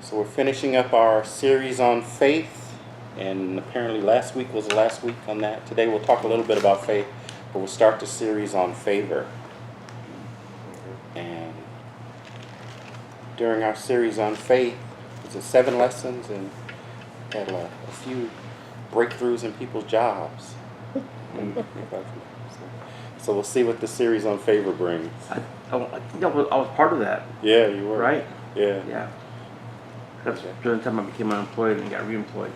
So we're finishing up our series on faith, and apparently last week was the last week on that. Today we'll talk a little bit about faith, but we'll start the series on favor. And during our series on faith, it's 7 lessons and had a few breakthroughs in people's jobs. So we'll see what the series on favor brings. I think I was part of that. Yeah, you were. Right? Yeah. Yeah. That's during the time I became unemployed and got reemployed.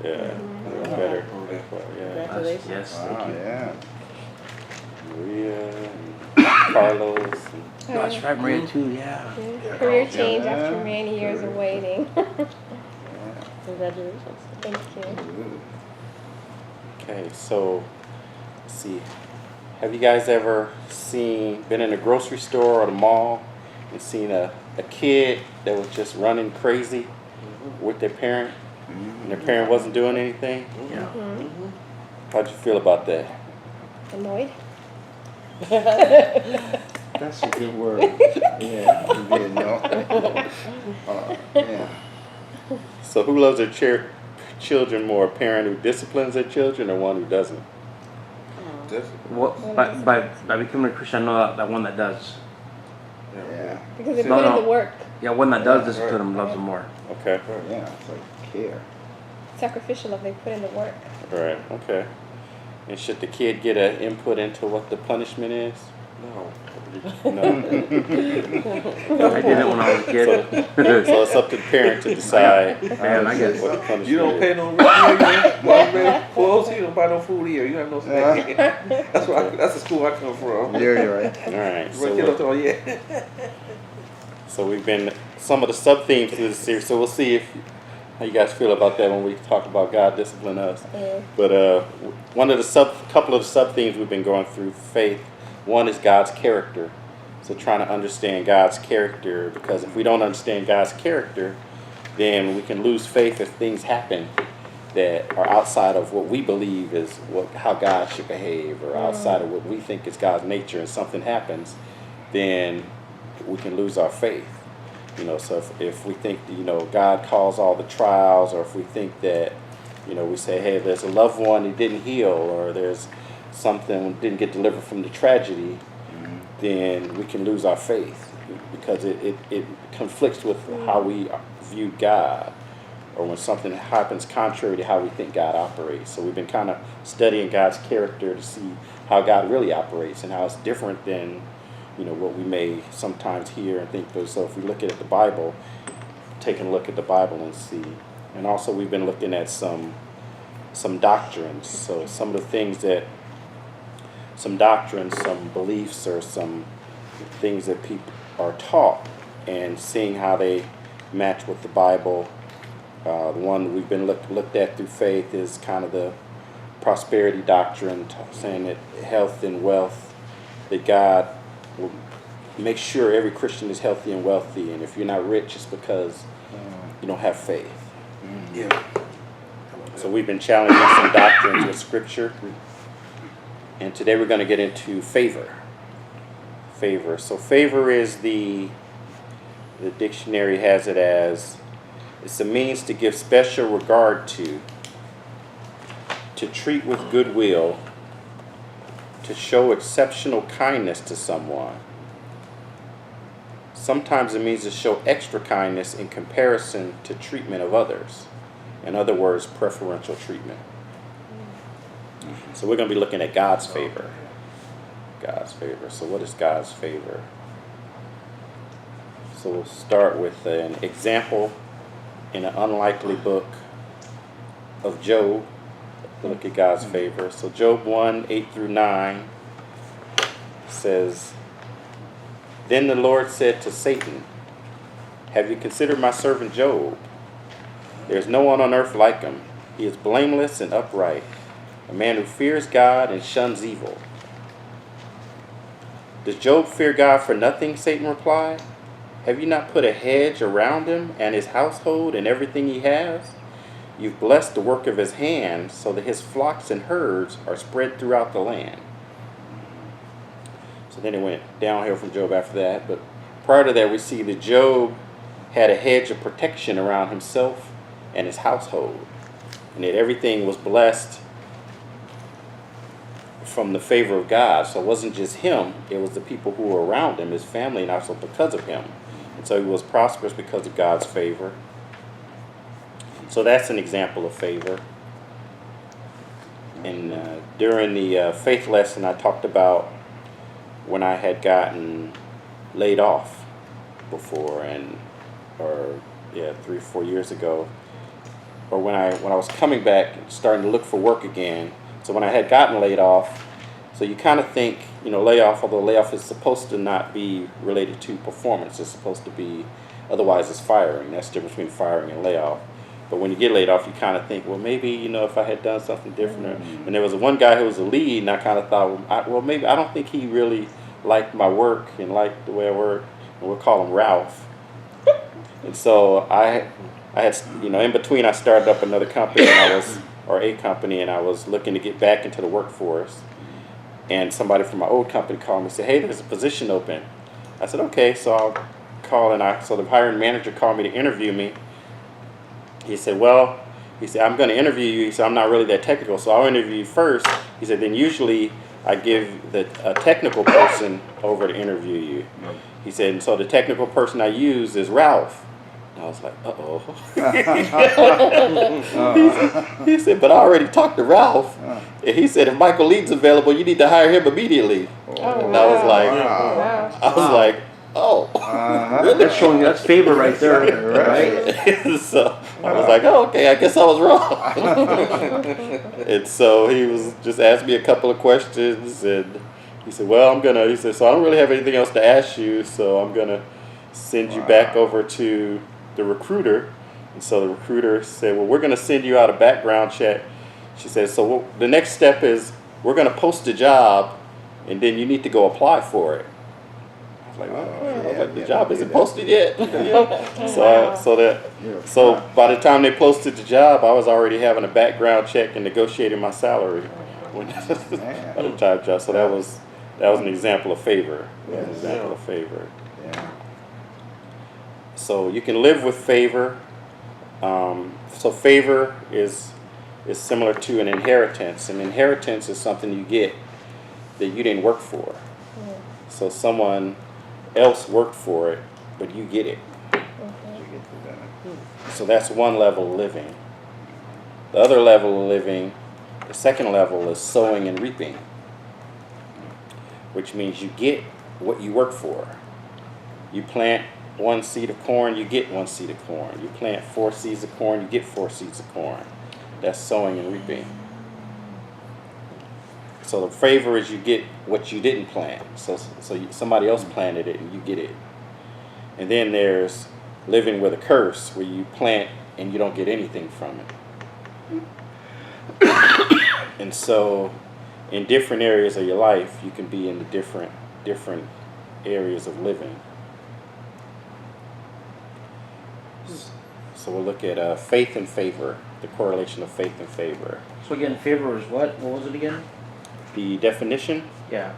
Yeah. Mm-hmm. That's better. Yeah. Congratulations. Yes, Wow, thank you. yeah. Maria and Carlos. And That's right, Maria too, yeah. Career change Yeah. after many years of waiting. Yeah. Congratulations. Thank you. Ooh. okay, so let's see. Have you guys ever been in a grocery store or the mall and seen a kid that was just running crazy with their parent, and their parent wasn't doing anything? Yeah. How'd you feel about that? Annoyed? That's a good word. Yeah, you did know. Yeah. So who loves their children more, a parent who disciplines their children or one who doesn't? Well, by becoming a Christian, I know that one that does. Yeah. Because they No, put in no. the work. Yeah, one that does discipline them loves them more. Okay, Yeah, it's like care. Sacrificial if they put in the work. all right, okay. And should the kid get an input into what the punishment is? No. No. I did it when I was a kid. So it's up to the parent to decide Man, I guess. what the punishment You don't is. pay no rent here. You don't pay clothes. You don't buy no food here. You have no stay. That's the school I come from. Yeah, you're right. All right, Run kid up to all, yeah. so we've been some of the sub themes through this series. So we'll see how you guys feel about that when we talk about God discipline us. But couple of the sub themes we've been going through faith. One is God's character. So trying to understand God's character, because if we don't understand God's character, then we can lose faith if things happen that are outside of what we believe is how God should behave, or outside of what we think is God's nature, and something happens, then we can lose our faith. So if we think, God caused all the trials, or if we think that, we say, hey, there's a loved one who didn't heal, or there's something didn't get delivered from the tragedy, then we can lose our faith because it conflicts with how we view God, or when something happens contrary to how we think God operates. So we've been kind of studying God's character to see how God really operates and how it's different than what we may sometimes hear and think. So if we look at the Bible, taking a look at the Bible and see. And also we've been looking at some doctrines. So some of the things some doctrines, some beliefs, or some things that people are taught, and seeing how they match with the Bible. The one we've been looked at through faith is kind of the prosperity doctrine, saying that health and wealth, that God will make sure every Christian is healthy and wealthy, and if you're not rich, it's because you don't have faith. Yeah. So we've been challenging some doctrines with Scripture, and today we're going to get into favor. Favor. So favor is the dictionary has it as, it's a means to give special regard to treat with goodwill, to show exceptional kindness to someone. Sometimes it means to show extra kindness in comparison to treatment of others. In other words, preferential treatment. So we're going to be looking at God's favor. God's favor. So what is God's favor? So we'll start with an example in an unlikely book of Job. We'll look at God's favor. So Job 1, 8 through 9 says, Then the Lord said to Satan, Have you considered my servant Job? There is no one on earth like him. He is blameless and upright, a man who fears God and shuns evil. Does Job fear God for nothing? Satan replied. Have you not put a hedge around him and his household and everything he has? You've blessed the work of his hands so that his flocks and herds are spread throughout the land. So then it went downhill from Job after that. But prior to that, we see that Job had a hedge of protection around himself and his household, and that everything was blessed from the favor of God. So it wasn't just him, it was the people who were around him, his family, and also because of him. And so he was prosperous because of God's favor. So that's an example of favor. And during the faith lesson, I talked about when I had gotten laid off before, or 3 or 4 years ago, or when I was coming back and starting to look for work again. So when I had gotten laid off, so you kind of think, layoff, although layoff is supposed to not be related to performance, it's supposed to be, otherwise it's firing. That's the difference between firing and layoff. But when you get laid off, you kind of think, well, maybe, if I had done something different. And there was one guy who was a lead, and I kind of thought, maybe I don't think he really liked my work and liked the way I work. And we'll call him Ralph. And so I had, in between, I started up another company, or a company, and I was looking to get back into the workforce. And somebody from my old company called me and said, hey, there's a position open. I said, okay. So I'll call, so the hiring manager called me to interview me. He said, I'm going to interview you. He said, I'm not really that technical, so I'll interview you first. He said, then usually I give a technical person over to interview you. He said, and so the technical person I use is Ralph. And I was like, uh-oh. He said, but I already talked to Ralph. And he said, if Michael Leeds available, you need to hire him immediately. And I was like, oh, really? That's favor right there, right? So I was like, oh, okay, I guess I was wrong. And so he was just asked me a couple of questions, and he said, so I don't really have anything else to ask you, so I'm going to send you back over to the recruiter. And so the recruiter said, well, we're going to send you out a background check. She said, so the next step is we're going to post a job, and then you need to go apply for it. The job isn't posted yet. So by the time they posted the job, I was already having a background check and negotiating my salary. By the time job, so that was an example of favor. Yeah. So you can live with favor. So favor is similar to an inheritance. An inheritance is something you get that you didn't work for. So someone else worked for it, but you get it. So that's one level of living. The other level of living, the second level, is sowing and reaping, which means you get what you work for. You plant 1 seed of corn, you get 1 seed of corn. You plant 4 seeds of corn, you get 4 seeds of corn. That's sowing and reaping. So the favor is you get what you didn't plant. So somebody else planted it and you get it. And then there's living with a curse, where you plant and you don't get anything from it. And so in different areas of your life, you can be in the different areas of living. So we'll look at faith and favor, the correlation of faith and favor. So again, favor is what? What was it again? The definition? Yeah.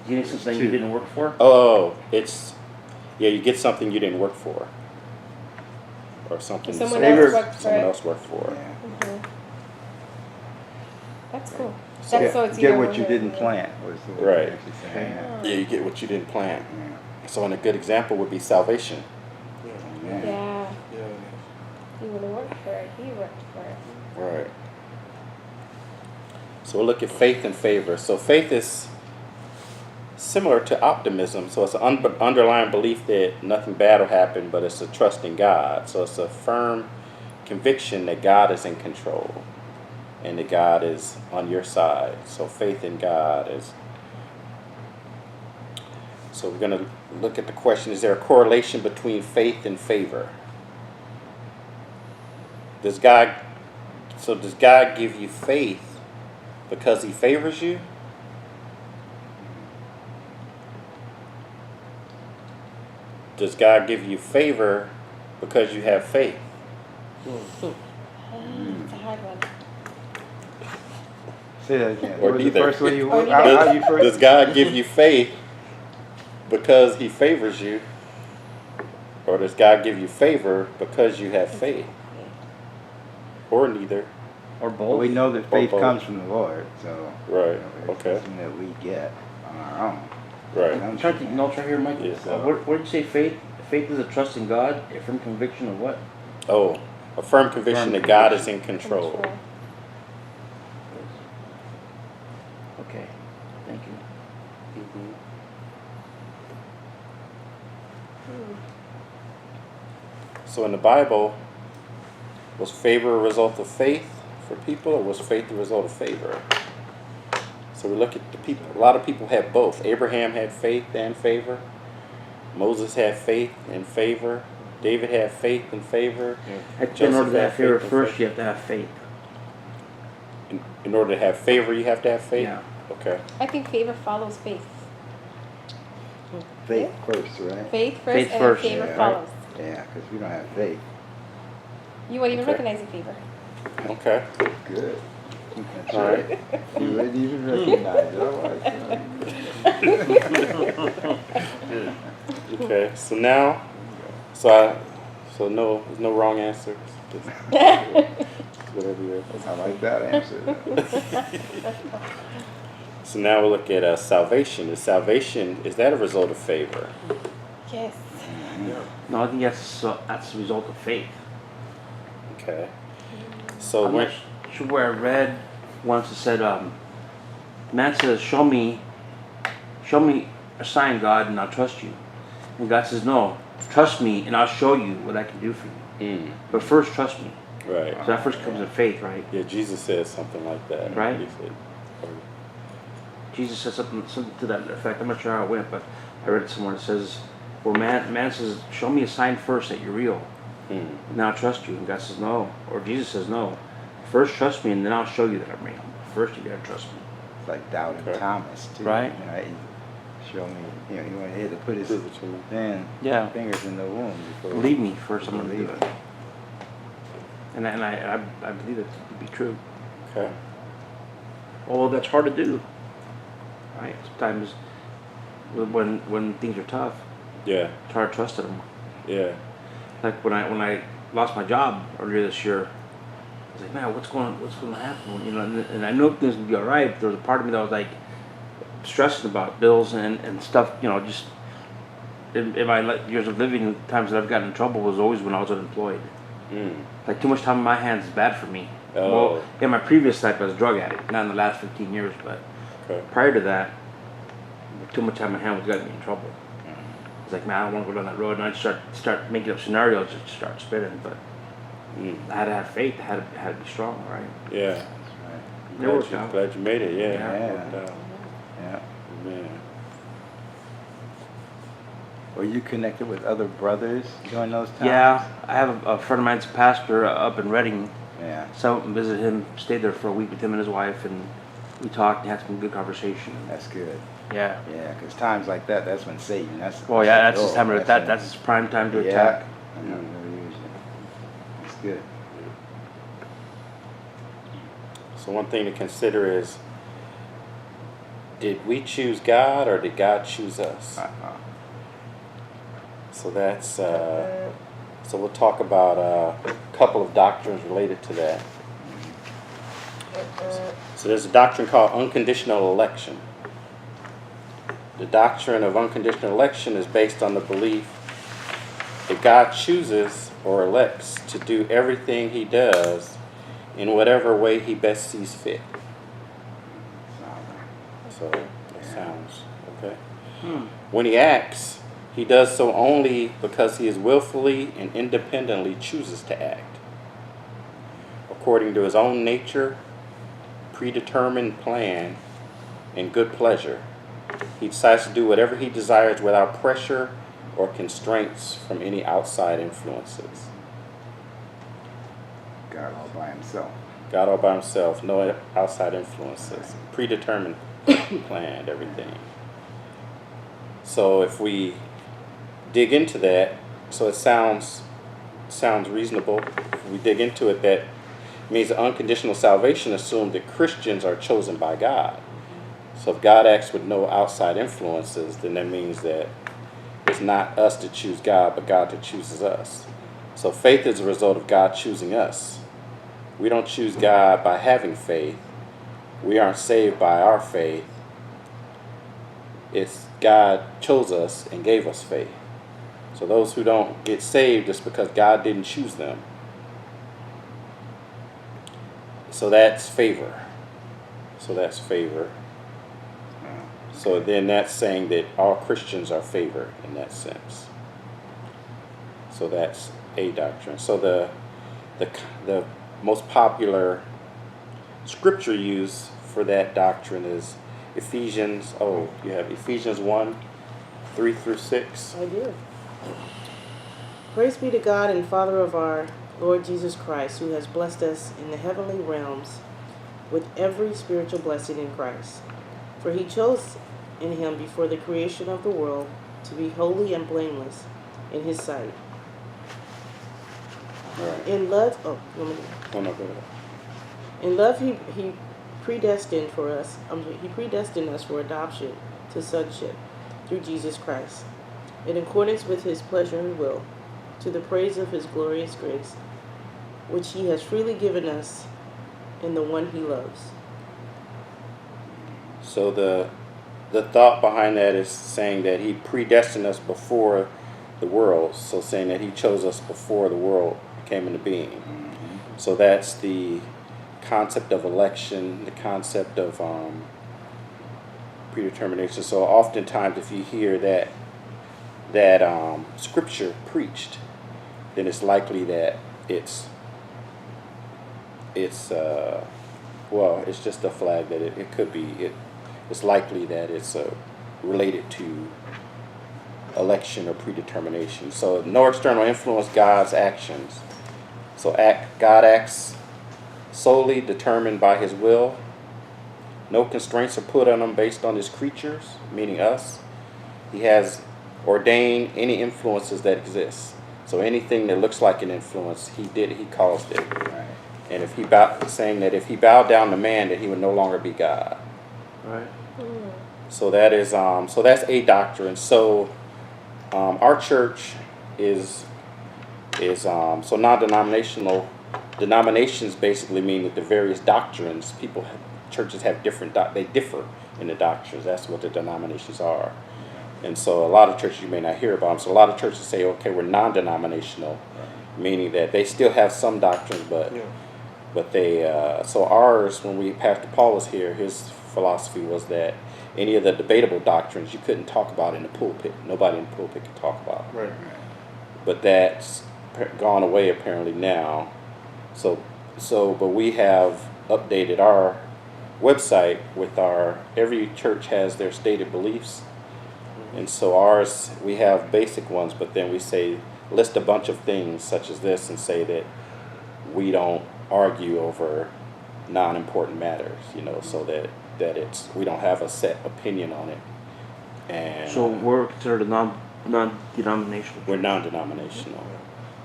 Getting something you didn't work for? Oh, you get something you didn't work for. Or something someone else worked for it. Yeah. That's cool. So it's Get either what one you or didn't the plant. Was the Right. actually saying. Yeah, you get what you didn't plant. Yeah. So a good example would be salvation. other. Yeah. He wouldn't work for it. He worked for it. Right. So we'll look at faith and favor. So faith is similar to optimism. So it's an underlying belief that nothing bad will happen, but it's a trust in God. So it's a firm conviction that God is in control and that God is on your side. So faith in God is... So we're going to look at the question, is there a correlation between faith and favor? Does God give you faith because he favors you? Does God give you favor because you have faith? It's a hard one. Say that again. Or What was the neither. first one you Or how you first? Does God give you faith because he favors you? Or does God give you favor because you have faith? Or neither. Or But both. we know that Or faith both. comes from the Lord, so. Right, It's okay. something that we get on our own. Right. I'm trying to think, no, try here, Mike. Yeah. What did you say? Faith. Faith is a trust in God, a firm conviction of what? Oh, a firm conviction that God is in control. Okay. Thank you. Mhm. So in the Bible, was favor a result of faith for people, or was faith the result of favor? So we look at the people. A lot of people had both. Abraham had faith and favor. Moses had faith and favor. David had faith and favor. In order to have favor faith and first, faith. you have to have faith. In order to have favor, you have to have faith? Yeah. Okay. I think favor follows faith. Faith first, right? Faith first Faith and first, favor yeah. follows. Yeah, because we don't have faith. You won't even Okay. recognize the favor. Okay. Good. That's All right. right. You wouldn't even recognize it. Okay. So now, so no, there's no wrong answer. Just whatever you I like that answer. So now we'll look at salvation. Is that a result of favor? Yes. No, I think that's a result of faith. Okay. So I'm not sure where I read once it said, man says, show me a sign, God, and I'll trust you. And God says, no, trust me and I'll show you what I can do for you. But first, trust me. Right. So that first comes in faith, right? Yeah, Jesus said something like that. Right. He said, Jesus said something to that effect. I'm not sure how it went, but I read it somewhere. It says, well, man says, show me a sign first that you're real. Now I'll trust you. And God says, no. Or Jesus says, no. First trust me and then I'll show you that I'm real. First you gotta trust me. It's like doubting Thomas, too. Right. You know, he show me, he went ahead to put his Prove it to me. Yeah. fingers in the womb before. Believe me first, I'm gonna do Believe it. And I believe it to be true. Okay. Although that's hard to do. Right? Sometimes when things are tough, Yeah. it's hard to trust them. Yeah. Like when I lost my job earlier this year, I was like, man, what's going to happen? You know, and I knew things would be all right. But there was a part of me that was like stressing about bills and stuff. You know, just in my years of living, the times that I've gotten in trouble was always when I was unemployed. Like too much time on my hands is bad for me. Oh. Well, in my previous life, I was a drug addict. Not in the last 15 years, but Okay. prior to that, too much time on my hands was getting me in trouble. It's like, man, I don't want to go down that road, and I'd start making up scenarios and start spinning. But I had to have faith. I had to be strong, right? Yeah. That's right. It worked out. Glad you made it. Yeah. Yeah. It worked out. Yeah. Man. Were you connected with other brothers during those times? Yeah, I have a friend of mine's a pastor up in Reading. Yeah. So I went and visited him, stayed there for a week with him and his wife, and we talked and had some good conversation. That's good. Yeah. Yeah, because times like that, that's when Satan, Well, yeah, that's his oh, time to when- that's his prime time to yeah. attack. I know, they'll use it. That's good. So one thing to consider is, did we choose God or did God choose us? So that's so we'll talk about a couple of doctrines related to that. So there's a doctrine called unconditional election. The doctrine of unconditional election is based on the belief that God chooses or elects to do everything he does in whatever way he best sees fit. So that sounds okay. When he acts, he does so only because he is willfully and independently chooses to act according to his own nature, predetermined plan, and good pleasure. He decides to do whatever he desires without pressure or constraints from any outside influences. God all by himself. God all by himself, no outside influences, predetermined, planned, everything. So if we dig into that, so it sounds reasonable. If we dig into it, that means that unconditional salvation assumes that Christians are chosen by God. So if God acts with no outside influences, then that means that it's is not us to choose God, but God that chooses us. So faith is a result of God choosing us. We don't choose God by having faith. We aren't saved by our faith. It's God chose us and gave us faith. So those who don't get saved is because God didn't choose them. So that's favor. So then that's saying that all Christians are favored in that sense. So that's a doctrine. So the most popular scripture used for that doctrine is Ephesians. Oh, you have Ephesians 1:3-6. I do. Praise be to God and Father of our Lord Jesus Christ, who has blessed us in the heavenly realms with every spiritual blessing in Christ. For he chose in him before the creation of the world to be holy and blameless in his sight. Right. In love, in love he predestined us for adoption to sonship through Jesus Christ, in accordance with his pleasure and will, to the praise of his glorious grace, which he has freely given us in the one he loves. So the thought behind that is saying that he predestined us before the world. So saying that he chose us before the world came into being. So that's the concept of election, the concept of predetermination. So oftentimes if you hear that scripture preached, then it's likely that it's just a flag that it could be. It's likely that it's related to election or predetermination. So no external influence God's actions. So God acts solely determined by his will. No constraints are put on him based on his creatures, meaning us. He has ordained any influences that exist. So anything that looks like an influence, he caused it. Right. And if he saying that if he bowed down to man, that he would no longer be God. Right. So that is so that's a doctrine. So our church is so non-denominational. Denominations basically mean that the various doctrines churches have they differ in the doctrines. That's what the denominations are. And so a lot of churches you may not hear about them. So a lot of churches say, okay, we're non-denominational, meaning that they still have some doctrines, but they so ours, when Pastor Paul was here, his philosophy was that any of the debatable doctrines you couldn't talk about in the pulpit. Nobody in the pulpit could talk about. Right. But that's gone away apparently now. But we have updated our website with every church has their stated beliefs. And so ours, we have basic ones, but then we list a bunch of things such as this and say that we don't argue over non-important matters, so that we don't have a set opinion on it. And So we're considered a non-denominational. we're non-denominational.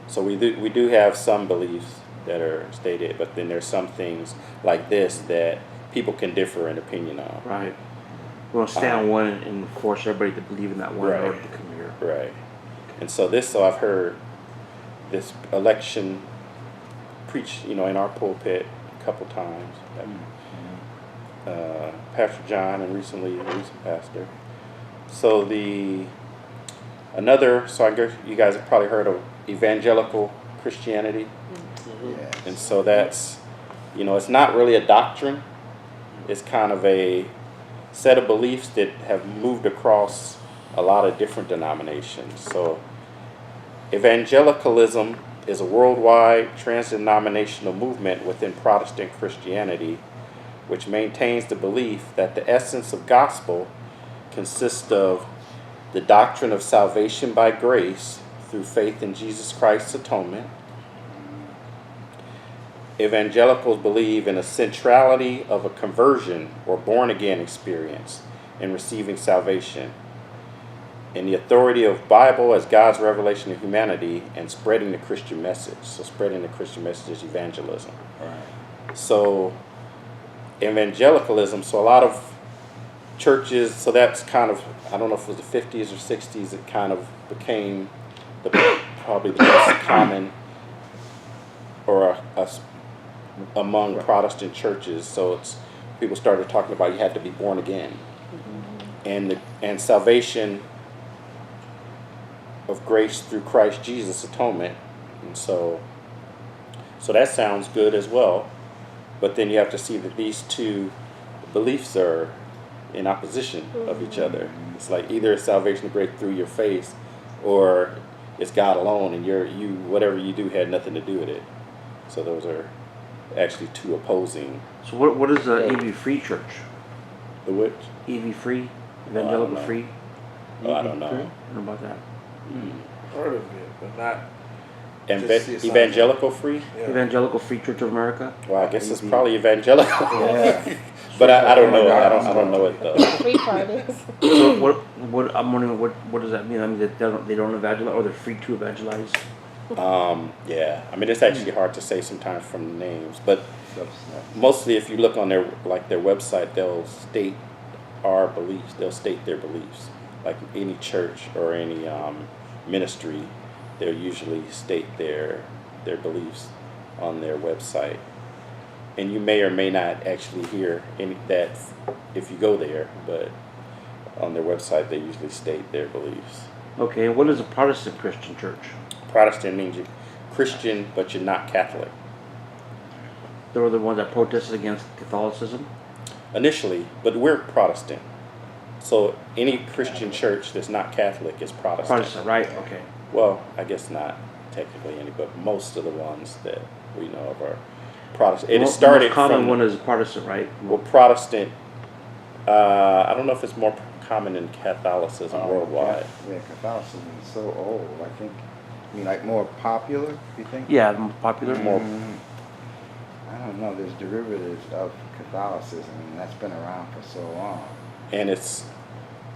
So we do have some beliefs that are stated, but then there's some things like this that people can differ in opinion on. Right. We don't stay on one and force everybody to believe in that one Right. or to come here. Right. And so I've heard this election preached, in our pulpit a couple times. Pastor John and recently the recent pastor. So I guess you guys have probably heard of evangelical Christianity. Yes. And so that's, it's not really a doctrine. It's kind of a set of beliefs that have moved across a lot of different denominations. So evangelicalism is a worldwide trans-denominational movement within Protestant Christianity, which maintains the belief that the essence of gospel consists of the doctrine of salvation by grace through faith in Jesus Christ's atonement. Evangelicals believe in a centrality of a conversion or born-again experience in receiving salvation, in the authority of Bible as God's revelation of humanity, and spreading the Christian message. So spreading the Christian message is evangelism. Right. So evangelicalism, so a lot of churches, so that's kind of, I don't know if it was the 50s or 60s, it kind of became probably the most common or among Protestant churches. So it's people started talking about you had to be born again, and salvation of grace through Christ Jesus atonement, and so that sounds good as well. But then you have to see that these two beliefs are in opposition of each other. It's like either it's salvation of grace through your faith, or it's God alone, and you whatever you do had nothing to do with it. So those are actually two opposing. So what is the EV Free Church? The which? EV Free, Evangelical know. Free. Oh, I don't know. Free? I don't know about that. Heard of it, but not. And Just see it evangelical free? Yeah. Evangelical Free Church of America. Well, I guess it's probably evangelical. Yeah. But I don't know. I don't know it though. Free parties. So what I'm wondering, what does that mean? I mean that they don't evangelize, or they're free to evangelize. Yeah. I mean, it's actually hard to say sometimes from the names, but Substance. mostly if you look on their website, they'll state our beliefs. They'll state their beliefs. Like any church or any ministry, they'll usually state their beliefs on their website. And you may or may not actually hear any that if you go there, but on their website they usually state their beliefs. Okay, and what is a Protestant Christian church? Protestant means you're Christian, but you're not Catholic. They were the ones that protested against Catholicism. Initially, but we're Protestant. So any Christian church that's not Catholic is Protestant. Protestant, right? Okay. Well, I guess not technically any, but most of the ones that we know of are Protestant. It started the most common from one is Protestant, right? well, Protestant. I don't know if it's more common in Catholicism worldwide. Yeah, Catholicism is so old. I think. I mean, like more popular. You think? Yeah, the most popular. More. I don't know. There's derivatives of Catholicism, and that's been around for so long. And it's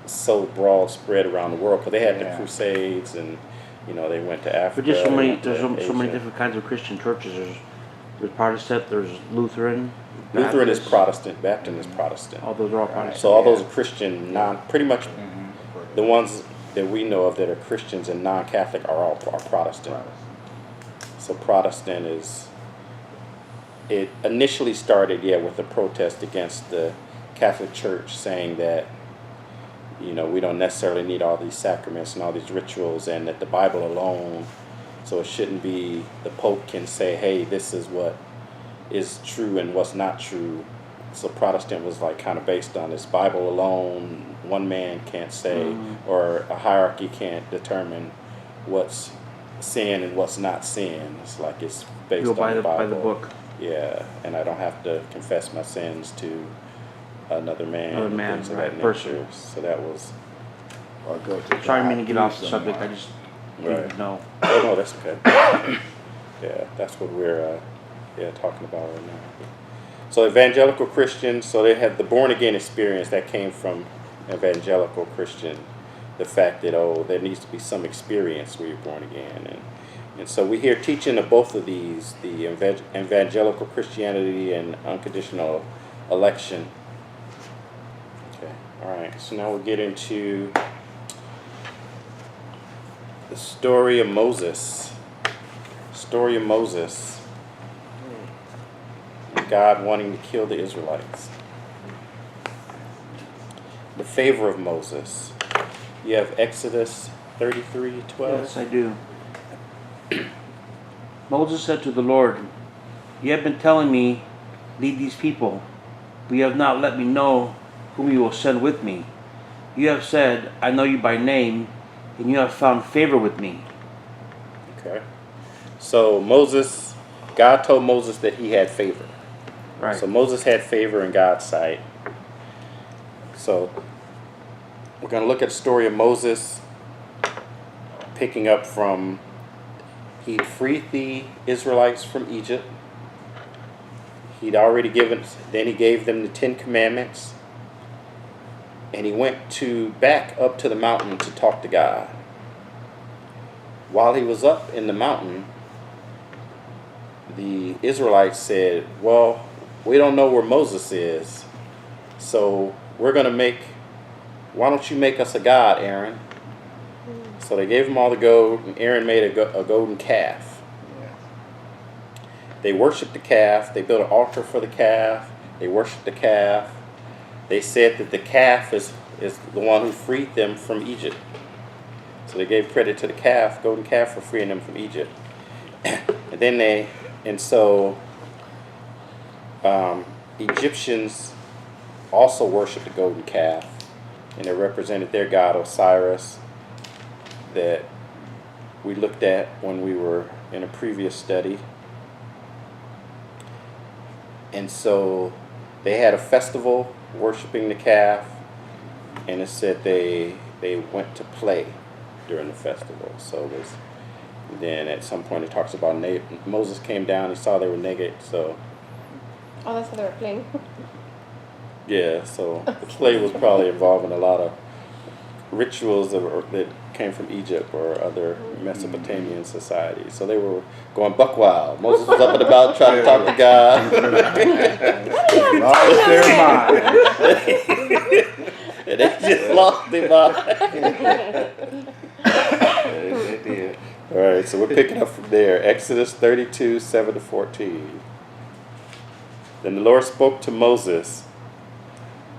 so broad spread around the world because they had the Yeah. Crusades, and they went to Africa. But just so they many, went to there's so many Asia. different kinds of Christian churches. There's Protestant, there's Lutheran. Lutheran is Baptist. Protestant, Baptist is Protestant. All those are all Protestant. So all those are Christian, pretty much Mm-hmm. the ones that we know of that are Christians and non-Catholic are Protestant. So Protestant it initially started, with a protest against the Catholic Church, saying that, we don't necessarily need all these sacraments and all these rituals, and that the Bible alone, so it shouldn't be, the Pope can say, hey, this is what is true and what's not true. So Protestant was like kind of based on this Bible alone, one man can't say, or a hierarchy can't determine what's sin and what's not sin. It's like it's based Go on by the Bible. by the book. Yeah, and I don't have to confess my sins to another man. Another and man, things of right, that person. nature. So that was Or go to Sorry, I God mean to get through off the subject. I someone. just Right. didn't know. oh no, that's okay. Yeah, that's what we're talking about right now. So evangelical Christians, so they have the born again experience that came from evangelical Christian. The fact that there needs to be some experience where you're born again, and so we hear teaching of both of these, the evangelical Christianity and unconditional election. Okay, all right. So now we'll get into the story of Moses. Story of Moses. God wanting to kill the Israelites. The favor of Moses. You have Exodus 33:12. Yes, I do. Moses said to the Lord, "You have been telling me, lead these people, but you have not let me know whom you will send with me. You have said, I know you by name, and you have found favor with me." Okay. So God told Moses that he had favor. Right. So Moses had favor in God's sight. So we're going to look at the story of Moses, picking up from he freed the Israelites from Egypt. Then he gave them the 10 Commandments. And he went back up to the mountain to talk to God. While he was up in the mountain, the Israelites said, well, we don't know where Moses is, so why don't you make us a god, Aaron? So they gave him all the gold, and Aaron made a golden calf. They worshipped the calf. They built an altar for the calf. They worshipped the calf. They said that the calf is the one who freed them from Egypt. So they gave credit to the calf, golden calf, for freeing them from Egypt. Egyptians also worshipped the golden calf, and it represented their god Osiris that we looked at when we were in a previous study. And so they had a festival worshiping the calf, and it said they went to play during the festival. So then at some point it talks about Moses came down, he saw they were naked, so Oh, that's how they were playing. yeah, so the play was probably involving a lot of rituals that came from Egypt or other Mesopotamian societies. So they were going buck wild. Moses was up and about trying to talk to God. Lost their mind. And they just lost their mind. They did. All right, so we're picking up from there. Exodus 32, 7-14. Then the Lord spoke to Moses,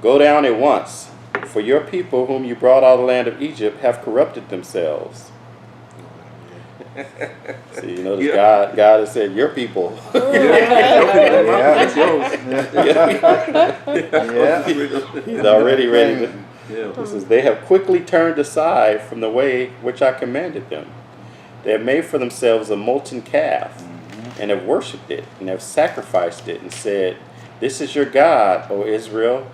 "Go down at once, for your people whom you brought out of the land of Egypt have corrupted themselves." See, you notice God has said, "Your people." That's yours. He's already ready to. Yeah. He says, "They have quickly turned aside from the way which I commanded them. They have made for themselves a molten calf, and have worshipped it, and have sacrificed it, and said, 'This is your God, O Israel,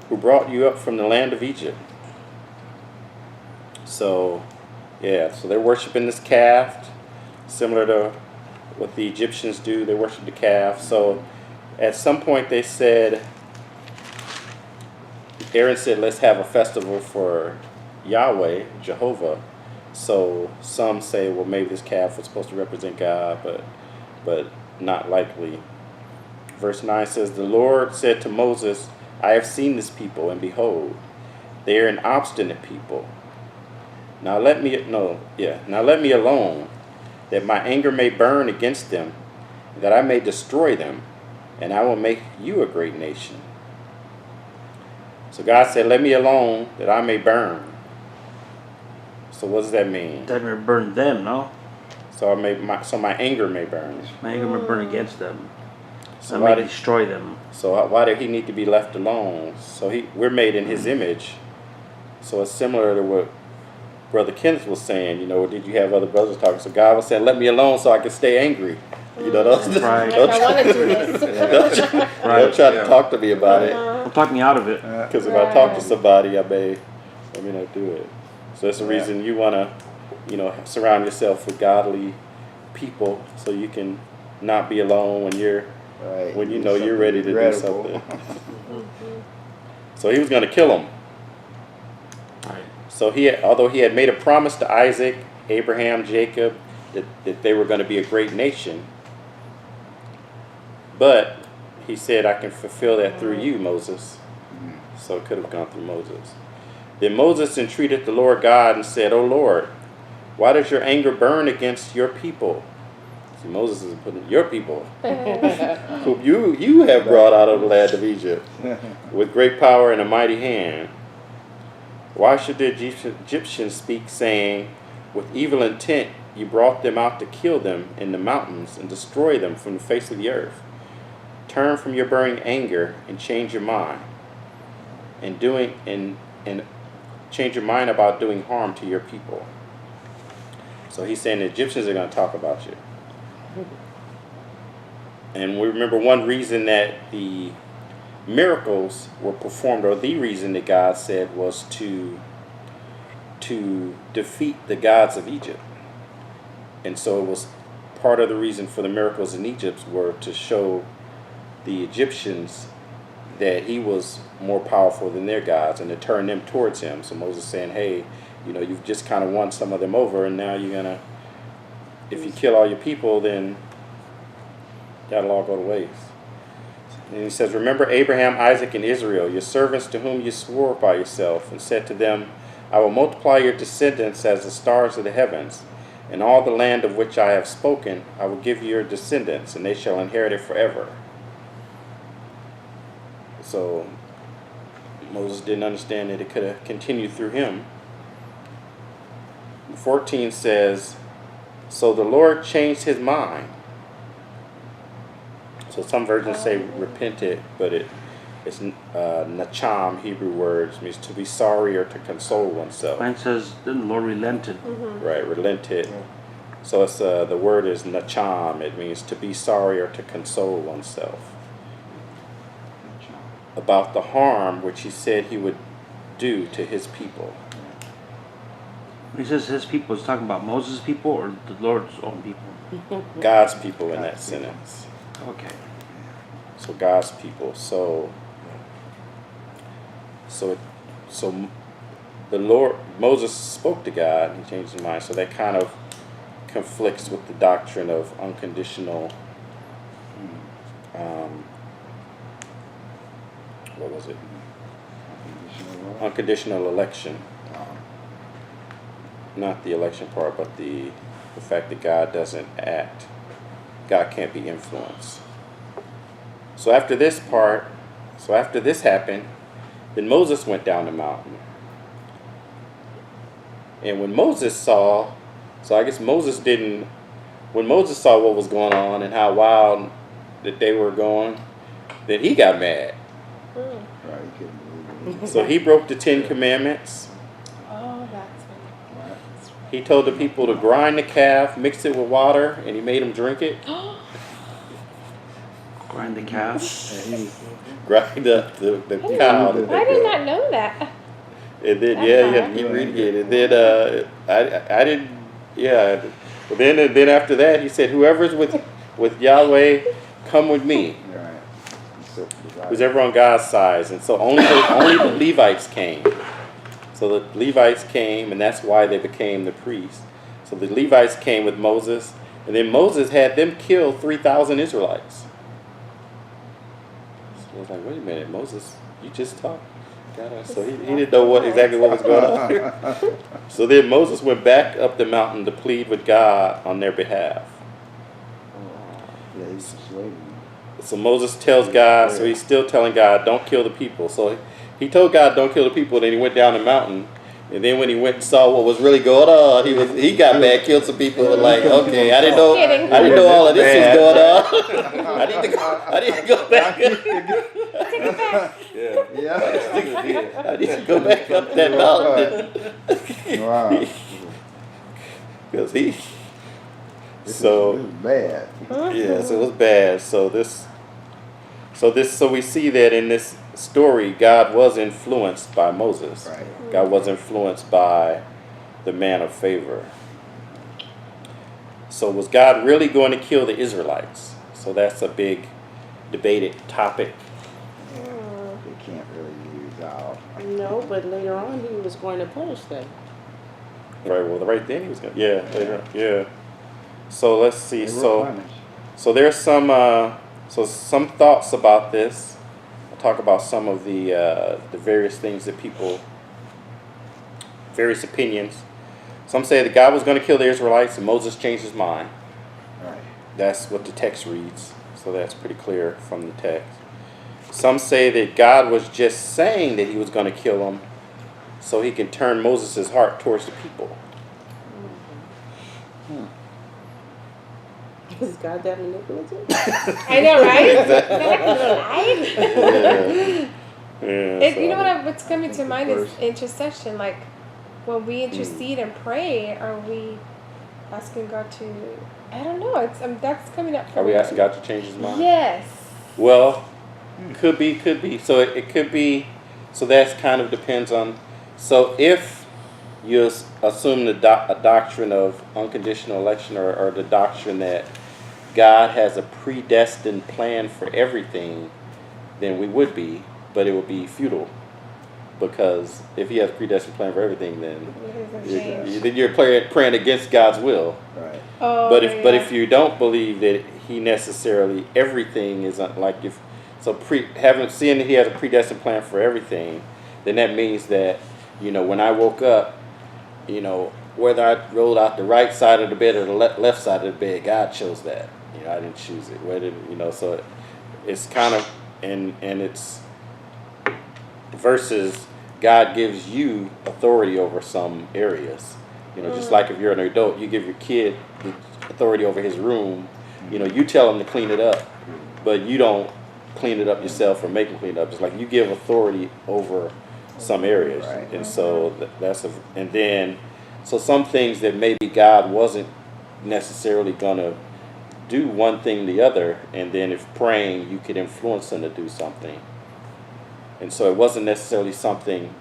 who brought you up from the land of Egypt.'" So they're worshiping this calf, similar to what the Egyptians do. They worship the calf. So at some point they said, Aaron said, "Let's have a festival for Yahweh, Jehovah." So some say, well, maybe this calf was supposed to represent God, but not likely. Verse 9 says, "The Lord said to Moses, I have seen this people, and behold, they are an obstinate people. Now let me alone, that my anger may burn against them, that I may destroy them, and I will make you a great nation." So God said, "Let me alone, that I may burn." So what does that mean? That may burn them, no? So my anger may burn. My anger may burn against them. So I why may did, destroy them. so why did he need to be left alone? So we're made in his image. So it's similar to what Brother Kenneth was saying. Did you have other brothers talking? So God was saying, "Let me alone so I can stay angry." Right. Like, I want to do this. Don't try to talk to me about it. Don't talk me out of it. Because if I talk to somebody, I may not do it. So that's the reason you want to, surround yourself with godly people, so you can not be alone when you're ready to do something. So he was going to kill him. Right. So although he had made a promise to Isaac, Abraham, Jacob, that they were going to be a great nation, but he said, "I can fulfill that through you, Moses." So it could have gone through Moses. Then Moses entreated the Lord God and said, "O Lord, why does your anger burn against your people?" See, Moses is putting your people, whom you have brought out of the land of Egypt, with great power and a mighty hand. Why should the Egyptians speak, saying, "With evil intent you brought them out to kill them in the mountains and destroy them from the face of the earth? Turn from your burning anger and change your mind, and change your mind about doing harm to your people." So he's saying the Egyptians are going to talk about you. And we remember one reason that the miracles were performed, or the reason that God said, was to defeat the gods of Egypt. And so it was part of the reason for the miracles in Egypt were to show the Egyptians that he was more powerful than their gods, and to turn them towards him. So Moses saying, "Hey, you've just kind of won some of them over, and now you're gonna, if you kill all your people, then that'll all go to waste." And he says, remember Abraham, Isaac, and Israel, your servants to whom you swore by yourself, and said to them, I will multiply your descendants as the stars of the heavens, and all the land of which I have spoken I will give you your descendants, and they shall inherit it forever. So Moses didn't understand that it could have continued through him. 14 says, so the Lord changed his mind. So some versions say repented, but it's nacham, Hebrew words, means to be sorry or to console oneself. Mine says the Lord relented. Right, relented. So it's the word is nacham. It means to be sorry or to console oneself about the harm which he said he would do to his people. When he says his people, is talking about Moses' people or the Lord's own people? God's people in that sentence. Okay. So God's people. So the Lord, Moses spoke to God and he changed his mind. So that kind of conflicts with the doctrine of unconditional. What was it? Unconditional election. Not the election part, but the fact that God doesn't act. God can't be influenced. So after this happened, then Moses went down the mountain. And when Moses saw, when Moses saw what was going on and how wild that they were going, then he got mad. Right, he couldn't believe it. So he broke the 10 Commandments. Oh, that's right. He told the people to grind the calf, mix it with water, and he made them drink it. Grind the calf. And he, Grind up the cow. I did not know that. And then you read it. And then I didn't. Yeah. But then after that, he said, "Whoever's with Yahweh, come with me." right. Who's ever on God's side, and so only the Levites came. So the Levites came, and that's why they became the priests. So the Levites came with Moses, and then Moses had them kill 3,000 Israelites. So I was like, wait a minute, Moses, you just talked. So he didn't know exactly what was going on. So then Moses went back up the mountain to plead with God on their behalf. Yeah, he's persuaded. So Moses tells God, so he's still telling God, don't kill the people. So he told God, don't kill the people, then he went down the mountain. And then when he went and saw what was really going on, he got mad, killed some people, and like, okay, I didn't know all of this was going on. I need to go back. Take it back. Yeah. I need to go back up that mountain. Wow. Because he. This is bad. Yeah, so it was bad. So we see that in this story, God was influenced by Moses. Right. God was influenced by the man of favor. So was God really going to kill the Israelites? So that's a big debated topic. They can't really use out. No, but later on he was going to punish them. Right. Well, right then he was going. Yeah. Later on, yeah. So let's see. They were punished. So there's some thoughts about this. I'll talk about some of the various things that people, various opinions. Some say that God was going to kill the Israelites and Moses changed his mind. Right. That's what the text reads. So that's pretty clear from the text. Some say that God was just saying that he was going to kill them so he can turn Moses' heart towards the people. Is God that manipulative? I know, right? Yeah, You know what's coming to mind is intercession. Like when we intercede and pray, are we asking God to? I don't know. It's that's coming up for Are we me. asking God to change his mind? Yes. Well, could be. So it could be. So that's kind of depends on. So if you assume a doctrine of unconditional election or the doctrine that God has a predestined plan for everything, then we would be, but it would be futile. Because if he has a predestined plan for everything, then you're praying against God's will. Right. Oh, But if you don't believe that he necessarily everything is like if So seeing that he has a predestined plan for everything, then that means that, when I woke up, whether I rolled out the right side of the bed or the left side of the bed, God chose that. I didn't choose it. So it's kind of, and it's versus God gives you authority over some areas. Just like if you're an adult, you give your kid the authority over his room. You tell him to clean it up, but you don't clean it up yourself or make him clean it up. It's like you give authority over some areas. Right. And so so some things that maybe God wasn't necessarily going to do one thing the other, and then if praying, you could influence him to do something. And so it wasn't necessarily something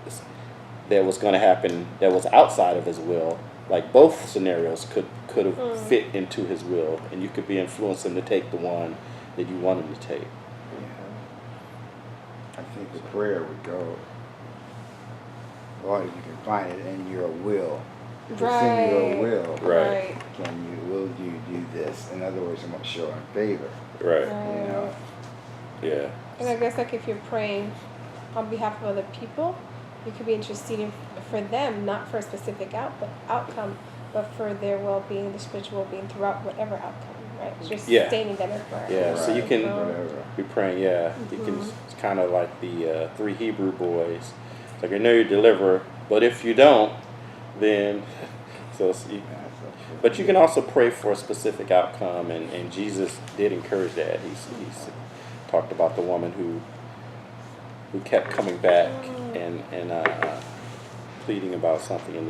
that was going to happen that was outside of his will. Like both scenarios could have fit into his will, and you could be influencing to take the one that you want him to take. I think the prayer would go, Lord, if you can find it in your will. If it's in your will, Right. will you do this? In other words, I'm going to show in favor. Right. Yeah. And I guess like if you're praying on behalf of other people, you could be interceding for them, not for a specific outcome, but for their well-being, the spiritual well-being throughout whatever outcome, right? Just sustaining them in prayer. Yeah, so you can Whatever. be praying, you can, it's kind of like the 3 Hebrew boys. It's like, I know you're a deliverer, but if you don't, then, but you can also pray for a specific outcome, and Jesus did encourage that. He's talked about the woman who kept coming back and pleading about something, and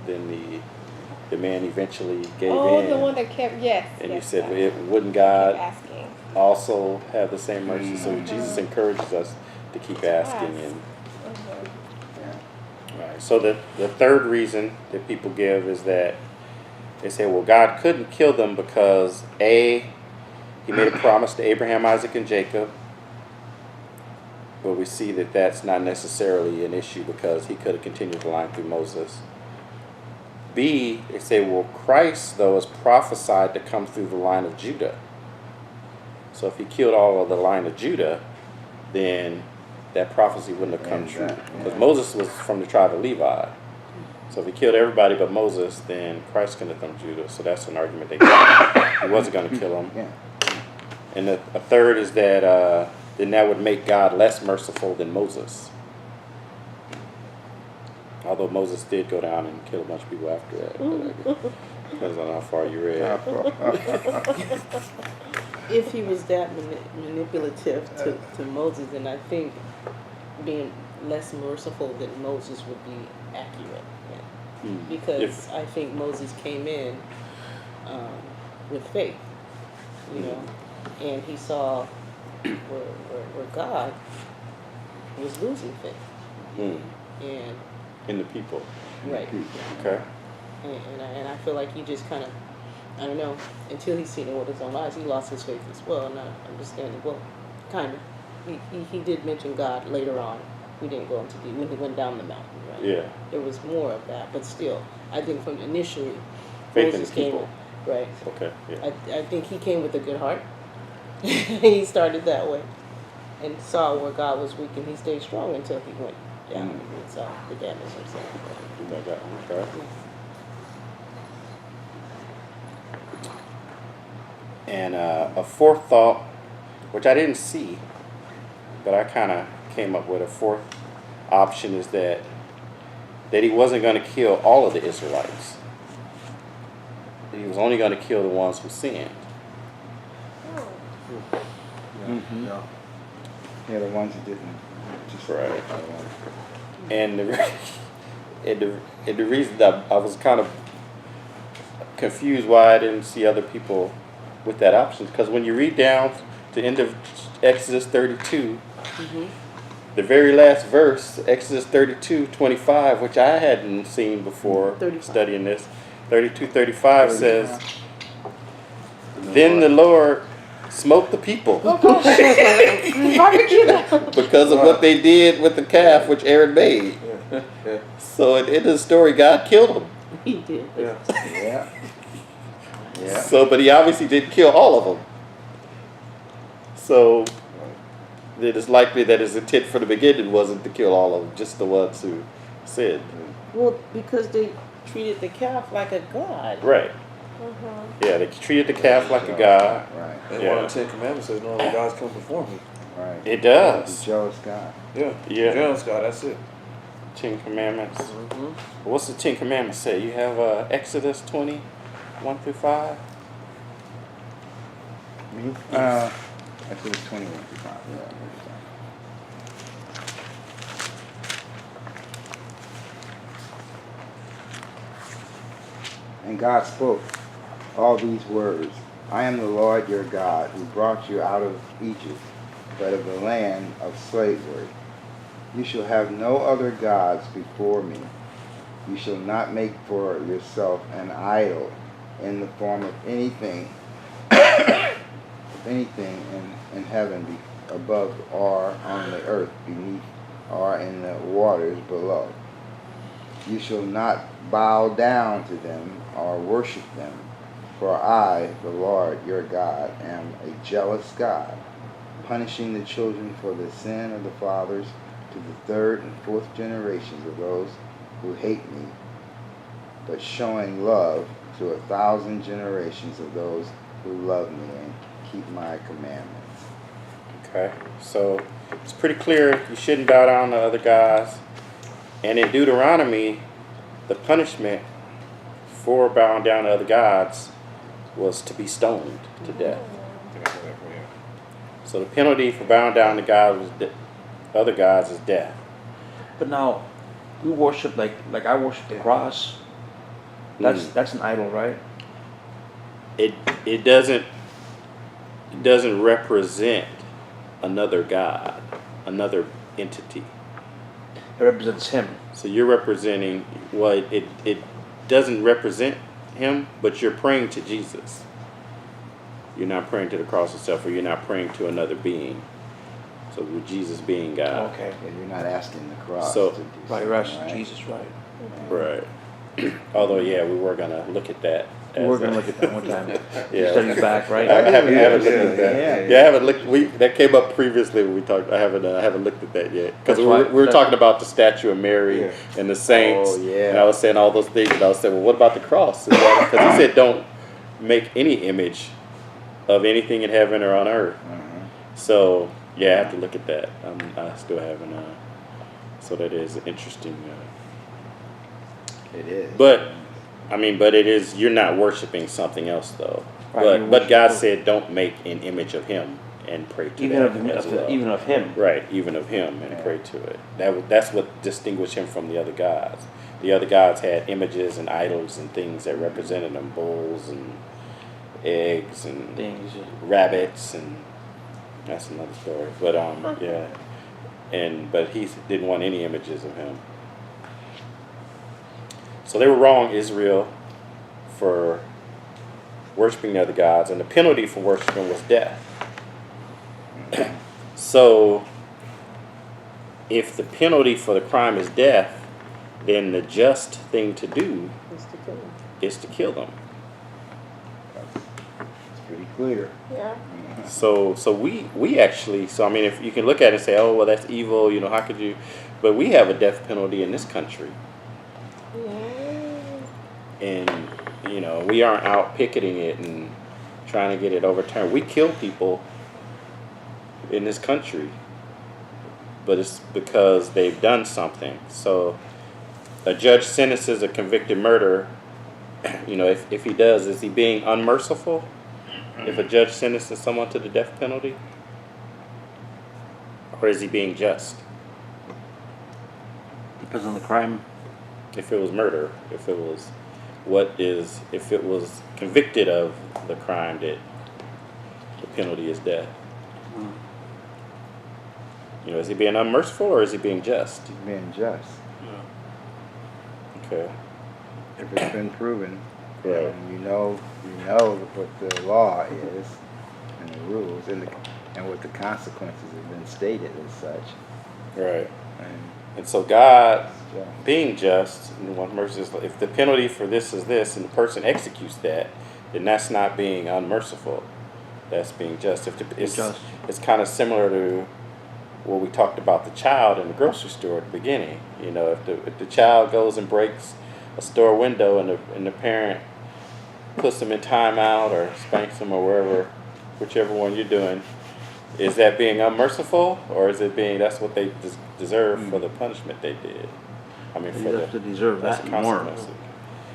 then the man eventually gave in. Oh, the one that kept, yes. And yes, you said, yes. wouldn't God asking. also have the same mercy? So Jesus encourages us to keep asking. And right. So the third reason that people give is that they say, well, God couldn't kill them because He made a promise to Abraham, Isaac, and Jacob. But we see that that's not necessarily an issue because he could have continued the line through Moses. B, they say, well, Christ, though, is prophesied to come through the line of Judah. So if he killed all of the line of Judah, then that prophecy wouldn't have come true. Because Moses was from the tribe of Levi. So if he killed everybody but Moses, then Christ couldn't have come from Judah. So that's an argument they got. He wasn't going to kill him. And a third is that then that would make God less merciful than Moses. Although Moses did go down and kill a bunch of people after that. But depends on how far you read. If he was that manipulative to Moses, then I think being less merciful than Moses would be accurate. Because I think Moses came in with faith, and he saw where God was losing faith. And in the people. Right. Okay. And I feel like he just kind of, I don't know, until he's seen it with his own eyes, he lost his faith as well. And I understand it. Well, kind of. He did mention God later on. We didn't go into when he went down the mountain, right? Yeah. There was more of that, but still, I think from initially, Faith Moses in came, people. right? Okay. Yeah. I think he came with a good heart. He started that way, and saw where God was weak, and he stayed strong until he went down and saw the damage himself. Okay. And a fourth thought, which I didn't see, but I kind of came up with a fourth option, is that he wasn't going to kill all of the Israelites. He was only going to kill the ones who sinned. Yeah, the ones that didn't. Just right. And the reason that I was kind of confused why I didn't see other people with that option, because when you read down to the end of Exodus 32, the very last verse, Exodus 32:25, which I hadn't seen before studying this, 32:35 says, "Then the Lord smote the people because of what they did with the calf which Aaron made." So at the end of the story, God killed them. He did. Yeah. So, but he obviously didn't kill all of them. So it is likely that his intent from the beginning wasn't to kill all of them, just the ones who sinned. Well, because they treated the calf like a god. Right. Yeah, they treated the calf like a god. Right. And Yeah. one of the 10 Commandments says, no other gods come before me. Right. It does. The jealous God. Yeah. Yeah. Jealous God, that's it. 10 Commandments. Mm-hmm. What's the 10 Commandments say? You have Exodus 20, 1 through 5. Me? Exodus 21 through 5. Yeah. And God spoke all these words. I am the Lord your God, who brought you out of Egypt, out of the land of slavery. You shall have no other gods before me. You shall not make for yourself an idol in the form of anything, in heaven above, or on the earth beneath, or in the waters below. You shall not bow down to them or worship them, for I, the Lord your God, am a jealous God, punishing the children for the sin of the fathers to the third and fourth generations of those who hate me, but showing love to 1,000 generations of those who love me and keep my commandments. Okay, so it's pretty clear you shouldn't bow down to other gods. And in Deuteronomy, the punishment for bowing down to other gods was to be stoned to death. So the penalty for bowing down to other gods is death. But now, we worship like I worship the cross. That's an idol, right? It doesn't represent another god, another entity. It represents him. So you're representing it doesn't represent him, but you're praying to Jesus. You're not praying to the cross itself, or you're not praying to another being. So with Jesus being God. Okay. And you're not asking the cross So- to do Right, something, right. right? Jesus, right. Right. Although, yeah, we were gonna look at that. We're gonna look at that one time. Yeah. Study back, right? I haven't looked Yeah, at that. yeah. Yeah, I haven't looked. That came up previously when we talked. I haven't looked at that yet because That's we why- were talking about the statue of Mary Yeah. and the saints. Oh, yeah. And I was saying all those things, and I was saying, well, what about the cross? Because he said, don't make any image of anything in heaven or on earth. So yeah, I have to look at that. I still haven't. So that is interesting. It is. But it is. You're not worshiping something else though. Right, you're But God worshiping- said, don't make an image of Him and pray to Even that as well. even of him. Right, even of Him and Yeah. pray to it. That's what distinguished Him from the other gods. The other gods had images and idols and things that represented them, bulls and eggs and Things. rabbits, and that's another story. But yeah, but He didn't want any images of Him. So they were wrong, Israel, for worshiping the other gods, and the penalty for worshiping was death. So if the penalty for the crime is death, then the just thing to do Is to kill him. is to kill them. It's pretty clear. Yeah. So we actually, if you can look at it and say, oh well, that's evil, how could you? But we have a death penalty in this country, Yeah. and we aren't out picketing it and trying to get it overturned. We kill people in this country, but it's because they've done something. So a judge sentences a convicted murderer. If he does, is he being unmerciful? If a judge sentences someone to the death penalty, or is he being just? Depends on the crime. If it was murder, if it was convicted of the crime, that the penalty is death. Is he being unmerciful or is he being just? He's being just. Okay. If it's been proven, Right. and you know what the law is and the rules and what the consequences have been stated as such. Right. And And so God, yeah. being just, in one verse is, if the penalty for this is this, and the person executes that, then that's not being unmerciful. That's being just. Just. It's kind of similar to what we talked about the child in the grocery store at the beginning. You know, if the child goes and breaks a store window and the parent puts them in timeout or spanks them or wherever, whichever one you're doing, is that being unmerciful, or is it being that's what they deserve for the punishment they did? I mean, You for have to the deserve that's that the more, consequences.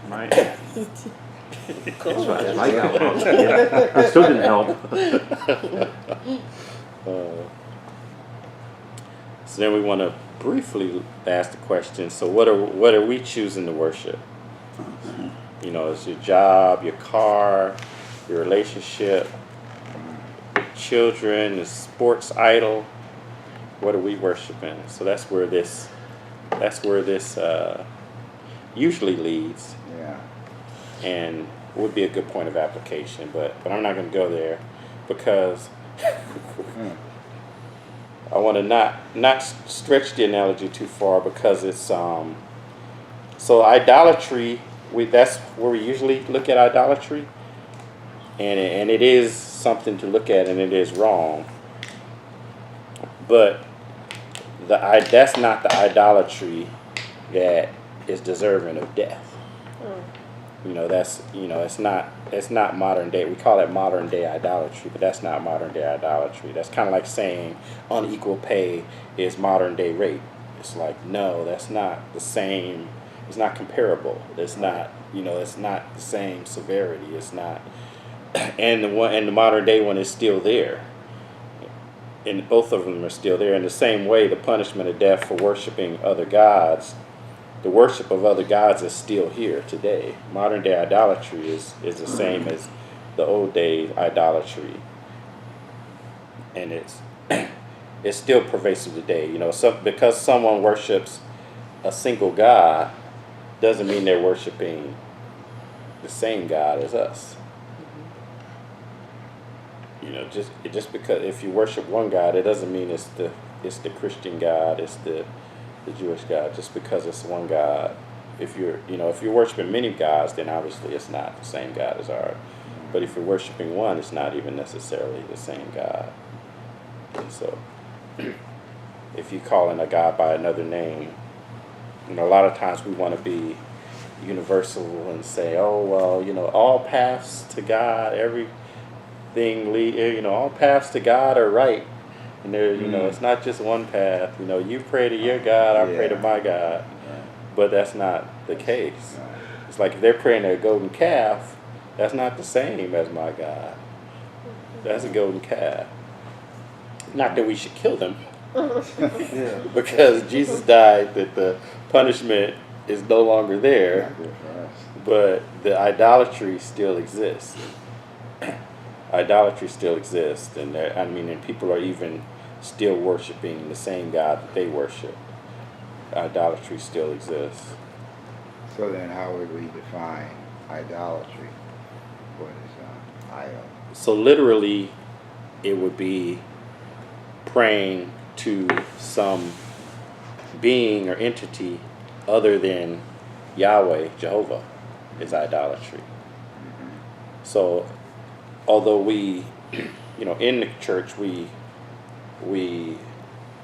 right? That's what I got. Yeah. It still didn't help. So then we want to briefly ask the question. So what are we choosing to worship? You know, it's your job, your car, your relationship, your children, the sports idol. What are we worshiping? So that's where this usually leads, Yeah. and would be a good point of application. But I'm not going to go there because I want to not stretch the analogy too far, because it's so idolatry. That's where we usually look at idolatry, and it is something to look at, and it is wrong. But that's not the idolatry that is deserving of death. You know, it's not modern day. We call it modern day idolatry, but that's not modern day idolatry. That's kind of like saying unequal pay is modern day rape. It's like, no, that's not the same. It's not comparable. It's not, it's not the same severity. It's not, and the modern day one is still there. And both of them are still there. In the same way, the punishment of death for worshiping other gods, the worship of other gods is still here today. Modern day idolatry is the same as the old day idolatry, and it's still pervasive today. Because someone worships a single God doesn't mean they're worshiping the same God as us. Just because if you worship one God, it doesn't mean it's the Christian God, it's the Jewish God. Just because it's one God, if you're worshiping many gods, then obviously it's not the same God as ours. But if you're worshiping one, it's not even necessarily the same God. And so, if you're calling a God by another name, a lot of times we want to be universal and say, oh well, all paths to God, everything lead, all paths to God are right. And there, it's not just one path. You pray to your God, I pray to my God. But that's not the case. It's like if they're praying to a golden calf, that's not the same as my God. That's a golden calf. Not that we should kill them. Yeah. Because Jesus died, that the punishment is no longer there. Not good for us. But the idolatry still exists. Idolatry still exists, and people are even still worshiping the same God that they worship. Idolatry still exists. So then how would we define idolatry? What is idol? So literally, it would be praying to some being or entity other than Yahweh, Jehovah, is idolatry. So although we, in the church, we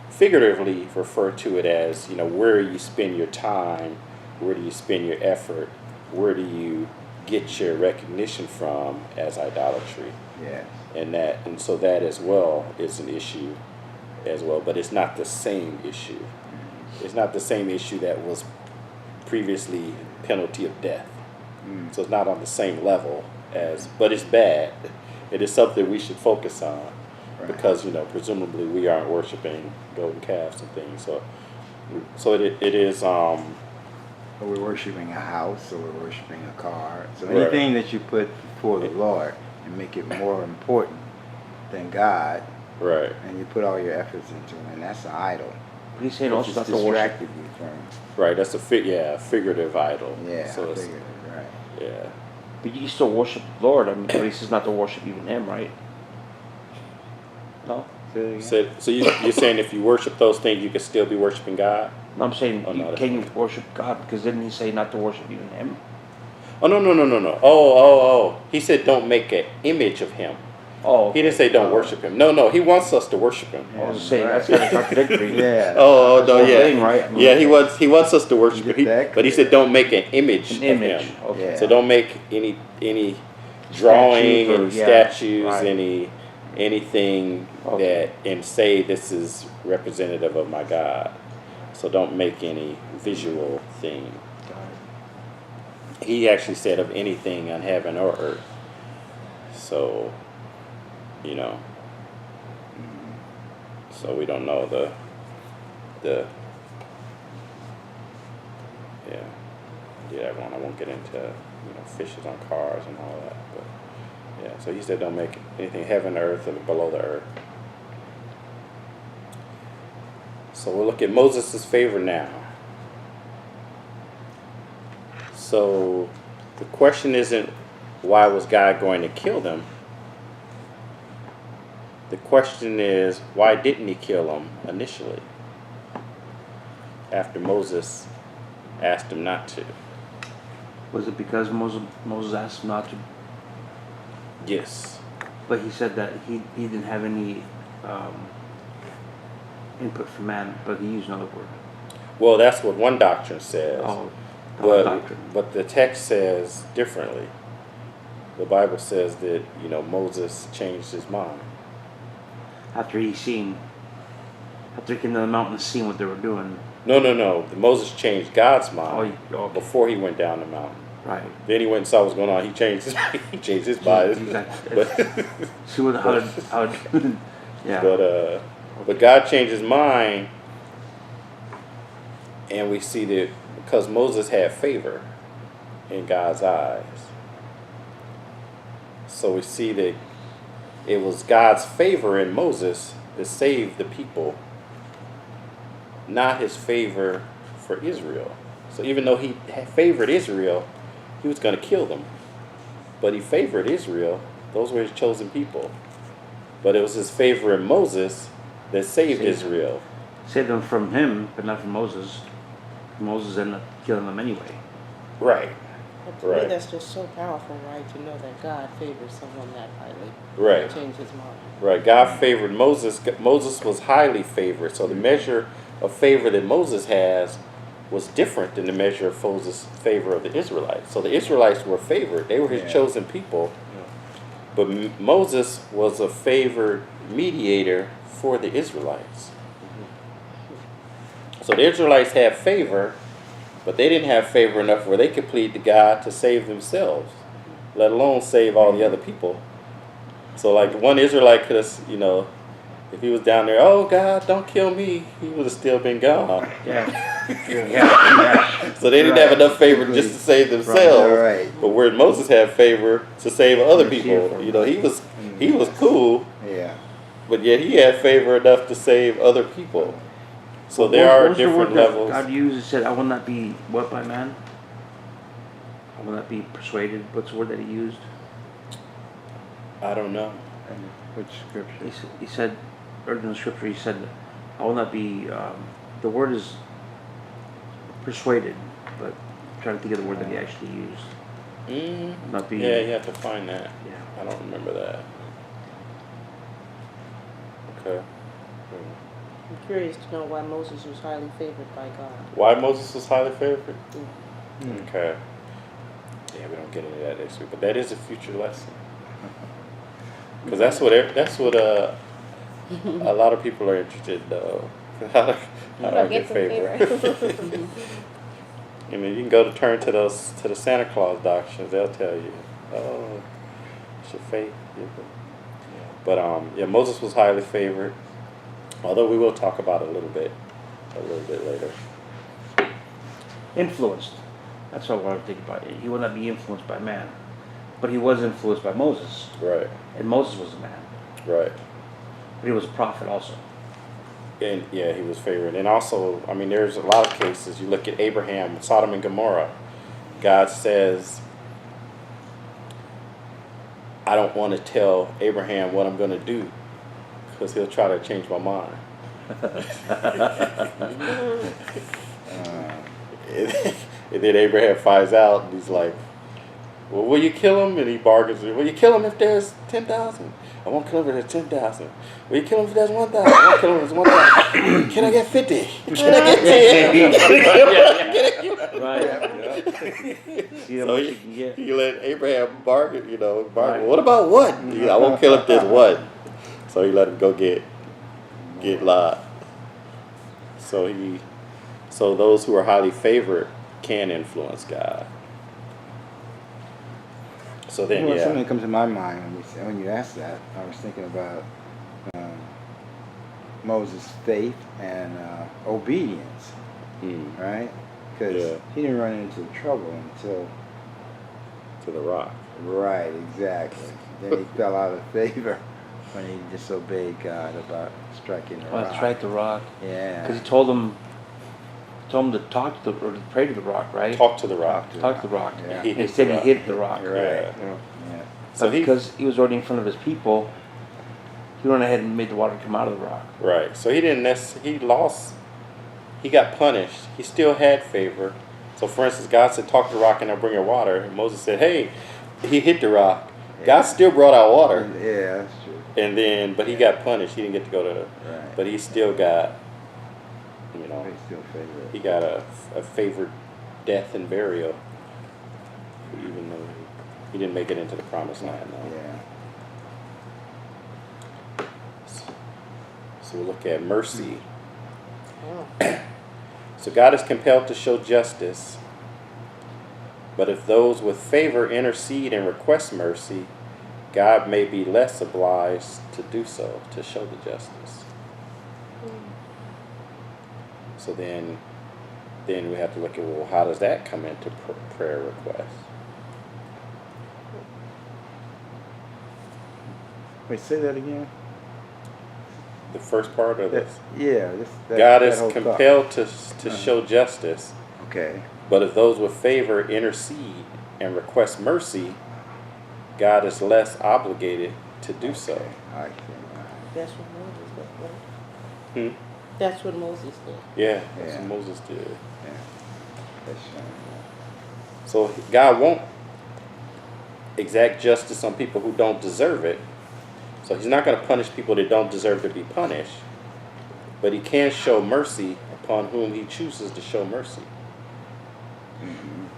figuratively refer to it as, where you spend your time, where do you spend your effort, where do you get your recognition from as idolatry. Yes. And so that as well is an issue as well, but it's not the same issue. It's not the same issue that was previously penalty of death. So it's not on the same level but it's bad. It is something we should focus on, because presumably we aren't worshiping golden calves and things. So it is. Or we're worshiping a house, or we're worshiping a car. So Right. anything that you put before the Lord and make it more important than God, Right. and you put all your efforts into it, and that's an idol. But he's saying Which also has not to worship. distracted you from. Right. That's a figurative idol. Yeah, So it's, figurative, right. yeah. But you can still worship the Lord. But he says not to worship even him, right? No? Say it again. So you're saying if you worship those things, you can still be worshiping God? No, I'm saying, Oh, no, can you worship God? Because didn't he say not to worship even him? Oh no. Oh. He said don't make an image of him. Oh, He didn't say don't worship him. No, he wants us to worship him. I was saying that's kind of contradictory. Yeah. Oh, no, That's the whole yeah. thing, right? I mean, Yeah, he wants us to worship him. That But he said don't make an image An of image. him. Okay. Yeah. So don't make any drawing, Statue or- any yeah, statues, right. anything Okay. that and say this is representative of my God. So don't make any visual thing. He actually said of anything on heaven or earth. So, you know. So we don't know the that one. I won't get into fishes on cars and all that, but yeah. So he said don't make anything heaven, earth, or below the earth. So we'll look at Moses' favor now. So the question isn't why was God going to kill them? The question is why didn't he kill them initially? After Moses asked him not to. Was it because Moses asked him not to? Yes. But he said that he didn't have any input from man, but he used another word. Well, that's what one doctrine says. Oh, the doctrine. But the text says differently. The Bible says that, Moses changed his mind. After he came to the mountain and seen what they were doing. No. Moses changed God's mind Okay. before he went down the mountain. Right. Then he went and saw what was going on. He changed his mind. Exactly. But, See how yeah. but God changed his mind, and we see that because Moses had favor in God's eyes. So we see that it was God's favor in Moses that saved the people, not his favor for Israel. So even though he had favored Israel, he was going to kill them. But he favored Israel. Those were his chosen people. But it was his favor in Moses that saved Israel. Saved them from him, but not from Moses. Moses ended up killing them anyway. Right. But to me, that's just so powerful, right? To know that God favors someone that highly. Right. Change his mind. Right. God favored Moses. Moses was highly favored. So the measure of favor that Moses has was different than the measure of Moses' favor of the Israelites. So the Israelites were favored. They were his chosen people. But Moses was a favored mediator for the Israelites. So the Israelites had favor, but they didn't have favor enough where they could plead to God to save themselves, let alone save all the other people. So like one Israelite could have, if he was down there, oh God, don't kill me, he would have still been gone. Yeah. So they didn't have enough favor just to save themselves. Right. But where Moses had favor to save other people, he was cool, Yeah. but yet he had favor enough to save other people. So there What are was the different word that levels. God used. He said, I will not be what by man? I will not be persuaded. What's the word that he used? I don't know. Which scripture? He said, or in the scripture, he said, I will not be, the word is persuaded, but I'm trying to think of the word that he actually used. Not be. Yeah, you have to find that. Yeah. I don't remember that. Okay. I'm curious to know why Moses was highly favored by God. Why Moses was highly favored? Okay. Yeah, we don't get into that next week, but that is a future lesson. Because that's what a lot of people are interested in, though. How to get favor. I mean, you can go to turn to the Santa Claus doctrines. They'll tell you, oh, it's your faith. But Moses was highly favored. Although we will talk about it a little bit later. Influenced. That's what I want to think about. He will not be influenced by man, but he was influenced by Moses. Right. And Moses was a man. Right. But he was a prophet also. And yeah, he was favored. And also, I mean, there's a lot of cases. You look at Abraham, Sodom and Gomorrah. God says, I don't want to tell Abraham what I'm going to do because he'll try to change my mind. And then Abraham finds out, and he's like, well, will you kill him? And he bargains, will you kill him if there's 10,000? I won't kill him for the 10,000. Will you kill him for that 1,000? I won't kill him for this 1,000. Can I get 50? Can I get 10? Right. See how So much you can get. he let Abraham bargain, bargain. Right. What about what? I won't kill him for this what? So he let him go get Lot. So those who are highly favored can influence God. So then, Well, something comes to my mind when you ask that. I was thinking about Moses' faith and obedience, right? Because he didn't run into trouble until to the rock. Right, exactly. Then he fell out of favor when he disobeyed God about striking the rock. That's right, the rock. Yeah. Because he told him to talk to or to pray to the rock, right? Talk to the rock. Talk to the rock. Yeah. He hit Instead, the he rock. hit the rock. Right. Yeah. Yeah. So Because he was already in front of his people, he went ahead and made the water come out of the rock. Right. So he lost. He got punished. He still had favor. So for instance, God said, talk to the rock and I'll bring you water. And Moses said, hey, he hit the rock. Yeah. God still brought out water. Yeah, that's true. And then, but he got punished. He didn't get to go to the, Right. but he still got, They still favor he it. got a favored death and burial. Even though he didn't make it into the promised land. No. Yeah. So we'll look at mercy. So God is compelled to show justice, but if those with favor intercede and request mercy, God may be less obliged to do so, to show the justice. So then we have to look at, well, how does that come into prayer requests? Wait, say that again? The first part of this. Yeah. God is whole thought. compelled to show justice, Okay. but if those with favor intercede and request mercy, God is less obligated to do so. I see. That's what Moses did, right? Hmm? That's what Moses did. Yeah, that's Yeah. what Moses did. Yeah. That's So God won't exact justice on people who don't deserve it. So he's not going to punish people that don't deserve to be punished. But he can show mercy upon whom he chooses to show mercy.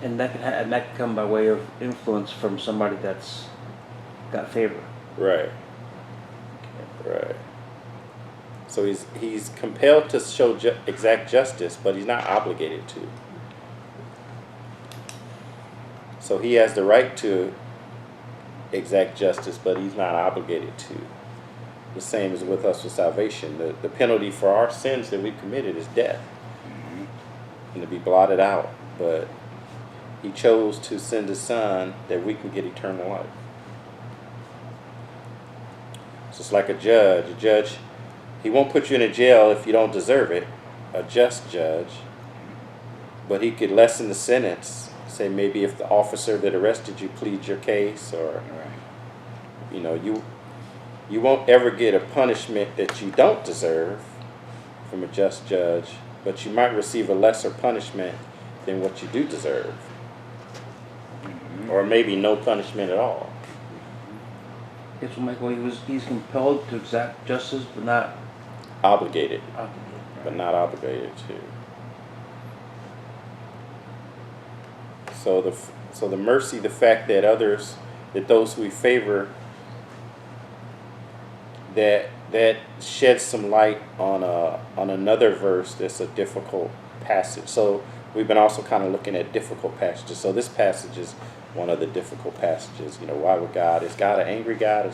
And that can come by way of influence from somebody that's got favor. Right. Right. So he's compelled to show exact justice, but he's not obligated to. So he has the right to exact justice, but he's not obligated to. The same as with us with salvation. The penalty for our sins that we committed is death, and to be blotted out. But he chose to send his son that we can get eternal life. So it's like a judge. A judge, he won't put you in a jail if you don't deserve it, a just judge. But he could lessen the sentence. Say maybe if the officer that arrested you pleads your case, or you won't ever get a punishment that you don't deserve from a just judge, but you might receive a lesser punishment than what you do deserve. Or maybe no punishment at all. Yes, so Michael, he's compelled to exact justice, but not Obligated, obligated. but not obligated to. So the mercy, the fact that those who we favor, that sheds some light on another verse that's a difficult passage. So we've been also kind of looking at difficult passages. So this passage is one of the difficult passages. Why would God? Is God an angry God?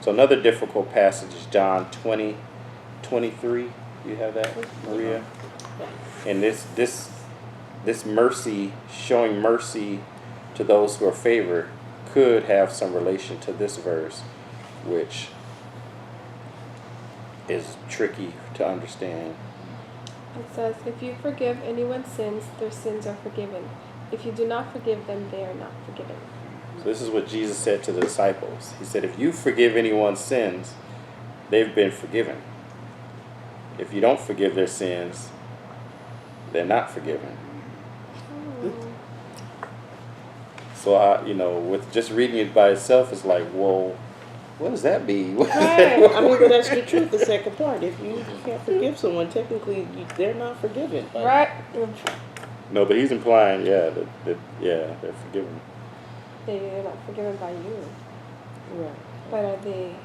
So another difficult passage is John 20:23. You have that, Maria? And this mercy, showing mercy to those who are favored, could have some relation to this verse, which is tricky to understand. It says, if you forgive anyone's sins, their sins are forgiven. If you do not forgive them, they are not forgiven. So this is what Jesus said to the disciples. He said, if you forgive anyone's sins, they've been forgiven. If you don't forgive their sins, they're not forgiven. So with just reading it by itself, it's like, whoa, what does that mean? Right. I mean, but that's the truth, the second part. If you can't forgive someone, technically, they're not forgiven. But Right. No, but he's implying, yeah, that they're forgiven. They're not forgiven by you, Right. but are they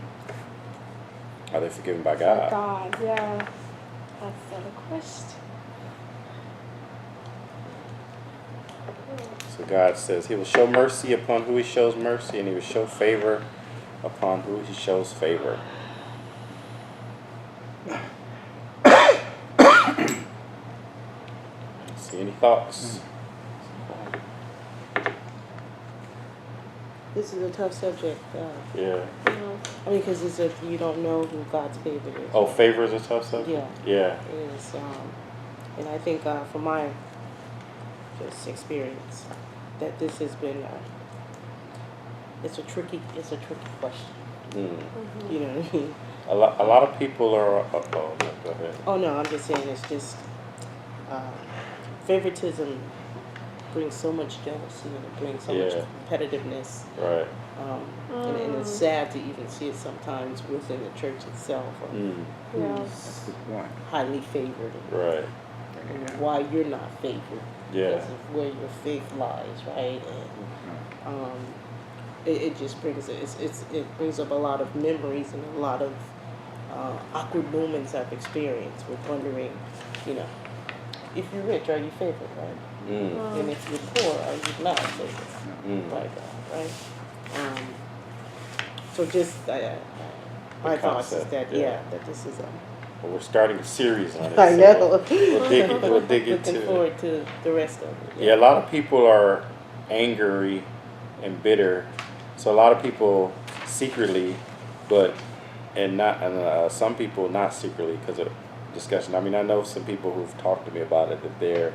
Are they forgiven by by God? God? Yeah. That's the other question. So God says He will show mercy upon who He shows mercy, and He will show favor upon who He shows favor. See any thoughts? this is a tough subject. Yeah. I mean, because you don't know who God's favorite is. Oh, favor is a tough subject. Yeah. Yeah. It is, and I think from my just experience, that this has been it's a tricky question. Mm. You know what I mean? A lot of people are. Oh, no, go ahead. Oh no, I'm just saying it's just favoritism brings so much jealousy and it brings so much competitiveness. Right. And it's sad to even see it sometimes within the church itself. Mm. Yeah. That's a good point. Highly favored. Right. And why you're not favored. Yeah. Because of where your faith lies, right? And it just brings it brings up a lot of memories and a lot of awkward moments I've experienced with wondering, if you're rich, are you favored, right? Mm. And if you're poor, are you not favored Mm. by God, right? So just my thoughts is concept, that that this is Well, we're starting a series on it. I so know. We'll dig Looking into it. forward to the rest of it. Yeah, a lot of people are angry and bitter. So a lot of people secretly, and some people not secretly because of discussion. I mean, I know some people who've talked to me about it that they're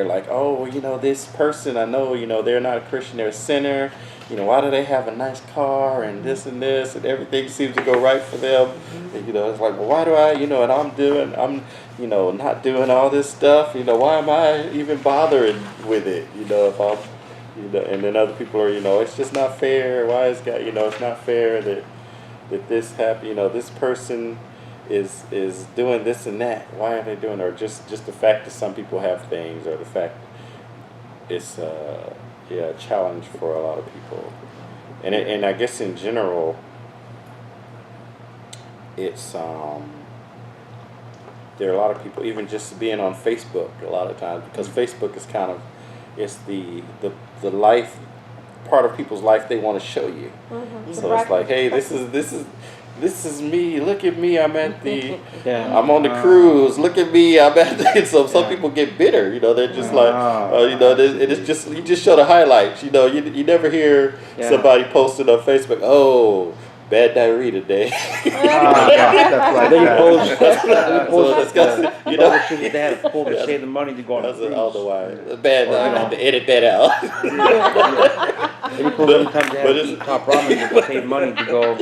like, oh, this person, I know, they're not a Christian, they're a sinner. Why do they have a nice car and this and everything seems to go right for them? And, it's like, well, why do I, and I'm not doing all this stuff. Why am I even bothering with it? If I'm, and then other people are, it's just not fair. Why is God, it's not fair that this happened. This person is doing this and that. Why aren't they doing it? Or just the fact that some people have things, or the fact it's a challenge for a lot of people. And I guess in general, it's there are a lot of people, even just being on Facebook a lot of times, because Facebook is kind of, it's the life, part of people's life they want to show you. Mm-hmm. So it's like, hey, this is me. Look at me. I'm at the. Yeah. I'm on the cruise. Look at me. I'm at the. So some people get bitter. They're just like, it is just, you just show the highlights. You never hear somebody posted on Facebook, oh, bad diarrhea today. Stuff like Then you that. post, So disgusting. they have to to save the money to go on a I cruise. don't know why. Bad. I have to edit that out. Then you post sometimes they have but to eat top ramen to save money to go.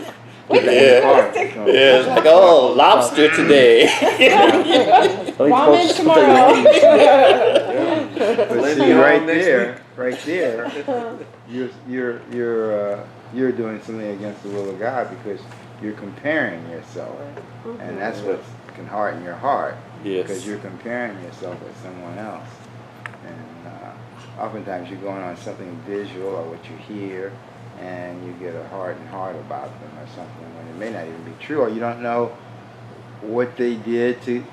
Yeah, it's like, oh, lobster today. Ramen tomorrow. But see, right there, you're doing something against the will of God, because you're comparing yourself, and that's what can harden your heart. Yes. Because you're comparing yourself with someone else, and oftentimes you're going on something visual or what you hear, and you get a hardened heart about them or something when it may not even be true, or you don't know what they did to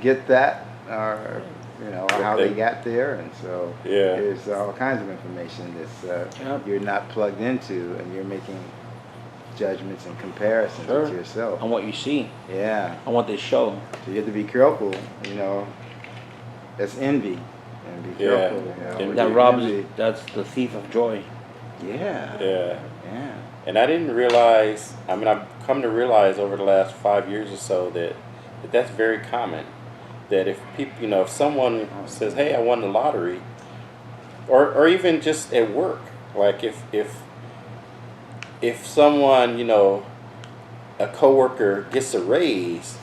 get that, or how they got there, and so there's all kinds of information that's you're not plugged into, and you're making judgments and comparisons with yourself. On what you see. Yeah. On what they show. So you have to be careful. That's envy, and be careful. with That your robs. envy. That's the thief of joy. Yeah. Yeah. Yeah. And I didn't realize, I've come to realize over the last 5 years or so that that's very common. That if people, if someone says, hey, I won the lottery, or even just at work, like if someone, a coworker gets a raise,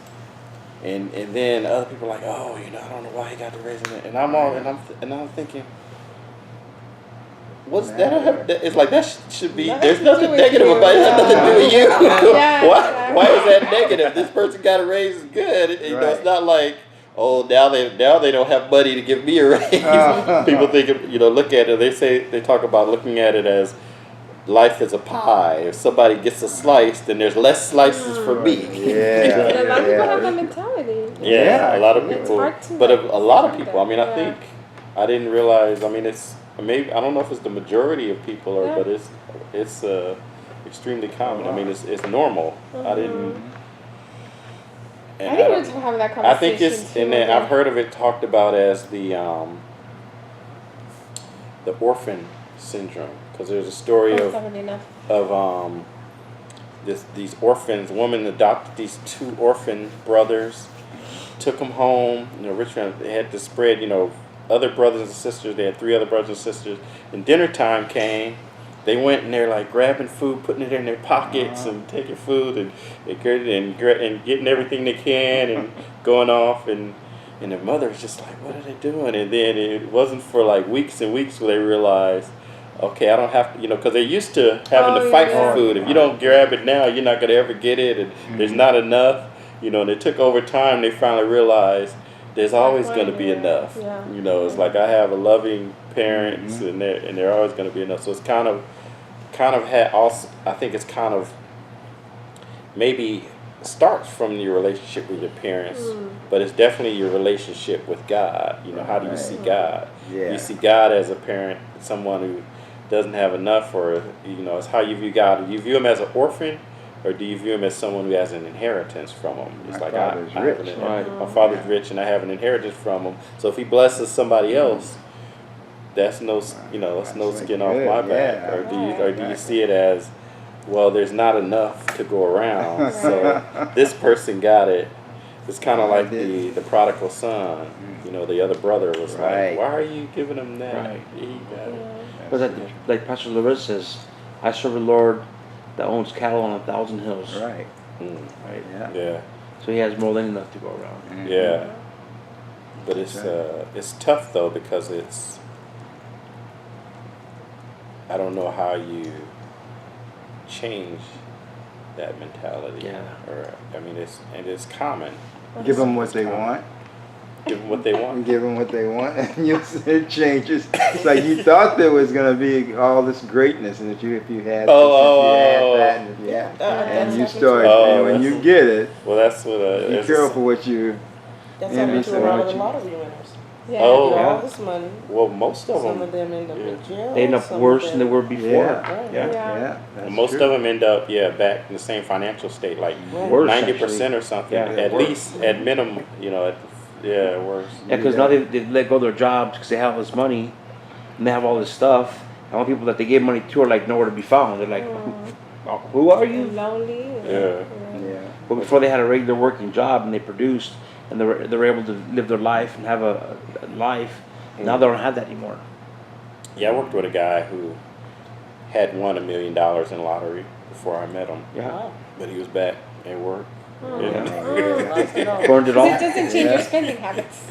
and then other people are like, oh, I don't know why he got the raise, and I'm thinking, what's that? It's like that should be. Nothing There's to nothing do with negative you. about it. It has nothing to do with you. Yeah, why? exactly. Why is that negative? This person got a raise is good. You know, it's Right. not like, oh, now they don't have money to give me a raise. People think, look at it. They talk about looking at it as life is a pie. If somebody gets a slice, then there's less slices for me. Yeah. And a lot of people have Yeah. that mentality. Yeah, a lot of It's people. hard to, But like, a lot of find people. I that, mean, I think I didn't realize. I mean, it's maybe I don't know if it's the majority of people, Yeah. but it's extremely common. I mean, it's normal. I didn't. I And think don't- we're having that I conversation. think it's, too, and then I I've heard of it talked about as the orphan syndrome, because there's a story That's of not really enough. these orphans. Woman adopted these two orphan brothers, took them home. Rich family. They had to spread. Other brothers and sisters. They had 3 other brothers and sisters. And dinner time came. They went and they're like grabbing food, putting it in their pockets, and taking food and getting everything they can and going off. And their mother was just like, what are they doing? And then it wasn't for like weeks and weeks where they realized, okay, I don't have to, because they're used to having to fight for food. If you don't grab it now, you're not going to ever get it, and there's not enough. And it took over time. They finally realized there's always going to be enough. Yeah. It's like I have a loving parents, and they're always going to be enough. So it's kind of had also. I think it's kind of maybe starts from your relationship with your parents, but it's definitely your relationship with God. How do you see God? Yeah. You see God as a parent, someone who doesn't have enough, or it's how you view God. Do you view him as an orphan, or do you view him as someone who has an inheritance from him? It's My like father's I have rich. an inheritance. My father's rich, and I have an inheritance from him. So if he blesses somebody else, that's no that's no skin off my back. Yeah. Or do you see it as, well, there's not enough to go around, so this person got it. It's kind of like the prodigal son. The other brother was Right. like, why are you giving him that? Right. He got it. But like Pastor Larissa says, I serve a Lord that owns cattle on 1,000 hills. Right. Mm. Right. Yeah. Yeah. So he has more than enough to go around. Yeah. But it's Right. it's tough though, because I don't know how you change that mentality. Yeah. Or I mean, it's common. Give them what they want. Give them what they want. Give them what they want, and you'll see it changes. It's like you thought there was going to be all this greatness, and if you had this, if you had that, and if you had, and you start, and when you get it, Well, that's what. be careful what you. That's Yeah, happened that's to a lot of what the you- lottery winners. Yeah. Oh. Get Yeah. all this money. Well, most of Some them. of them end up in jail. They end up some worse of than they them- were before. Yeah. Yeah. Yeah. That's Most true. of them end up, back in the same financial state, like Worse, 90% or something, Yeah. at Worse. least, at minimum, worse. Yeah, because now they let go of their jobs because they have this money and they have all this stuff. And all people that they gave money to are like nowhere to be found. They're like, who are you? Lonely. Yeah. Yeah. But before they had a regular working job and they produced and they were able to live their life and have a life. Now they don't have that anymore. Yeah, I worked with a guy who had won $1 million in lottery before I met him, Yeah. but he was back at work. Lost it all. Burned it Because all. it doesn't change your spending habits.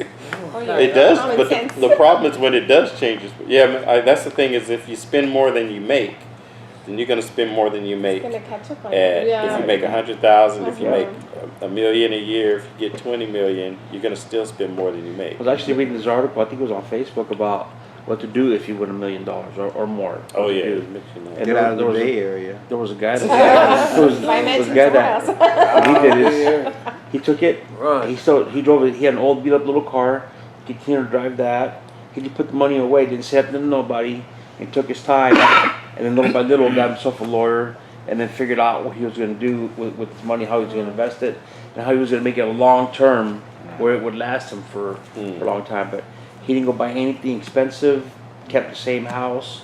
Or your It does, common but sense. the problem is when it does change. That's the thing, is if you spend more than you make, then you're going to spend more than you make. It's gonna catch up on If you. you make 100,000, if you make Mhm. $1 million a year, if you get 20 million, you're going to still spend more than you make. I was actually reading this article, I think it was on Facebook, about what to do if you win $1 million or more. Oh What to yeah, do. it makes you mad. And Get out of there the was a- Bay Area. There was a guy that there was Buy a a mansion guy somewhere that else. what he did is he took it. Right. He drove it. He had an old beat up little car. He continued to drive that. He just put the money away. Didn't say nothing to nobody. And took his time. And then little by little got himself a lawyer. And then figured out what he was going to do with his money, how he was going to invest it, and how he was going to make it a long term where it would last him for a long time. But he didn't go buy anything expensive. Kept the same house.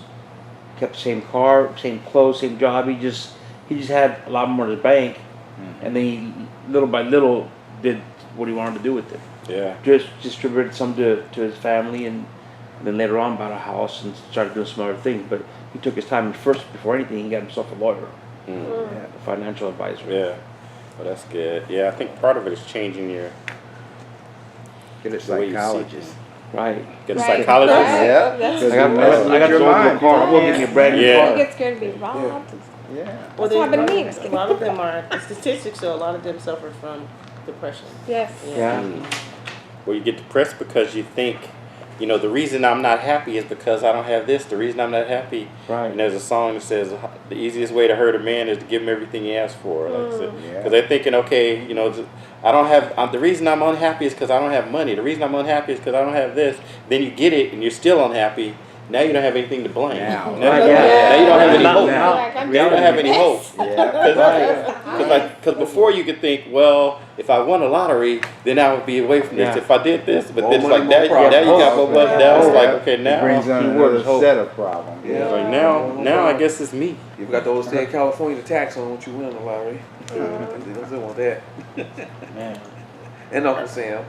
Kept the same car, same clothes, same job. He just had a lot more in his bank, and then he, little by little, did what he wanted to do with it. Yeah. Just distributed some to his family, and then later on bought a house and started doing some other things. But he took his time, and first, before anything, he got himself a lawyer, a financial advisor. Yeah. Well, that's good. Yeah, I think part of it is changing your Get a the way you see psychologist. Right. Get a Right. psychologist. Right. Yeah. That's Because I got, you I mess got with to your go to a mind. car. I'm going to get me a brand new Yeah. You car. get scared to be robbed. Yeah. That's what happened to me. A lot of them are, the statistics show a lot of them suffer from depression. Yes. Yeah. Where you get depressed because you think, you know, the reason I'm not happy is because I don't have this. The reason I'm not happy. Right. And there's a song that says the easiest way to hurt a man is to give him everything he asks for. Because Yeah. they're thinking, okay, you know, I don't have. The reason I'm unhappy is because I don't have money. The reason I'm unhappy is because I don't have this. Then you get it, and you're still unhappy. Now you don't have anything to blame. Now. Now Right, you don't have any Now. hope. Now. Like, I'm You don't doing have any this. hope. Yeah. Because before you could think, well, if I won a lottery, then I would be away from this. Yeah. If I did this, but More then it's money, like more now, problems. now you got more money. Now it's like, okay, It brings now, on Key word is another hope. set of problems. Yeah. like now I guess it's me. You got to stay in California, the tax on what you win the lottery. They don't still want that. Man. And Uncle Sam.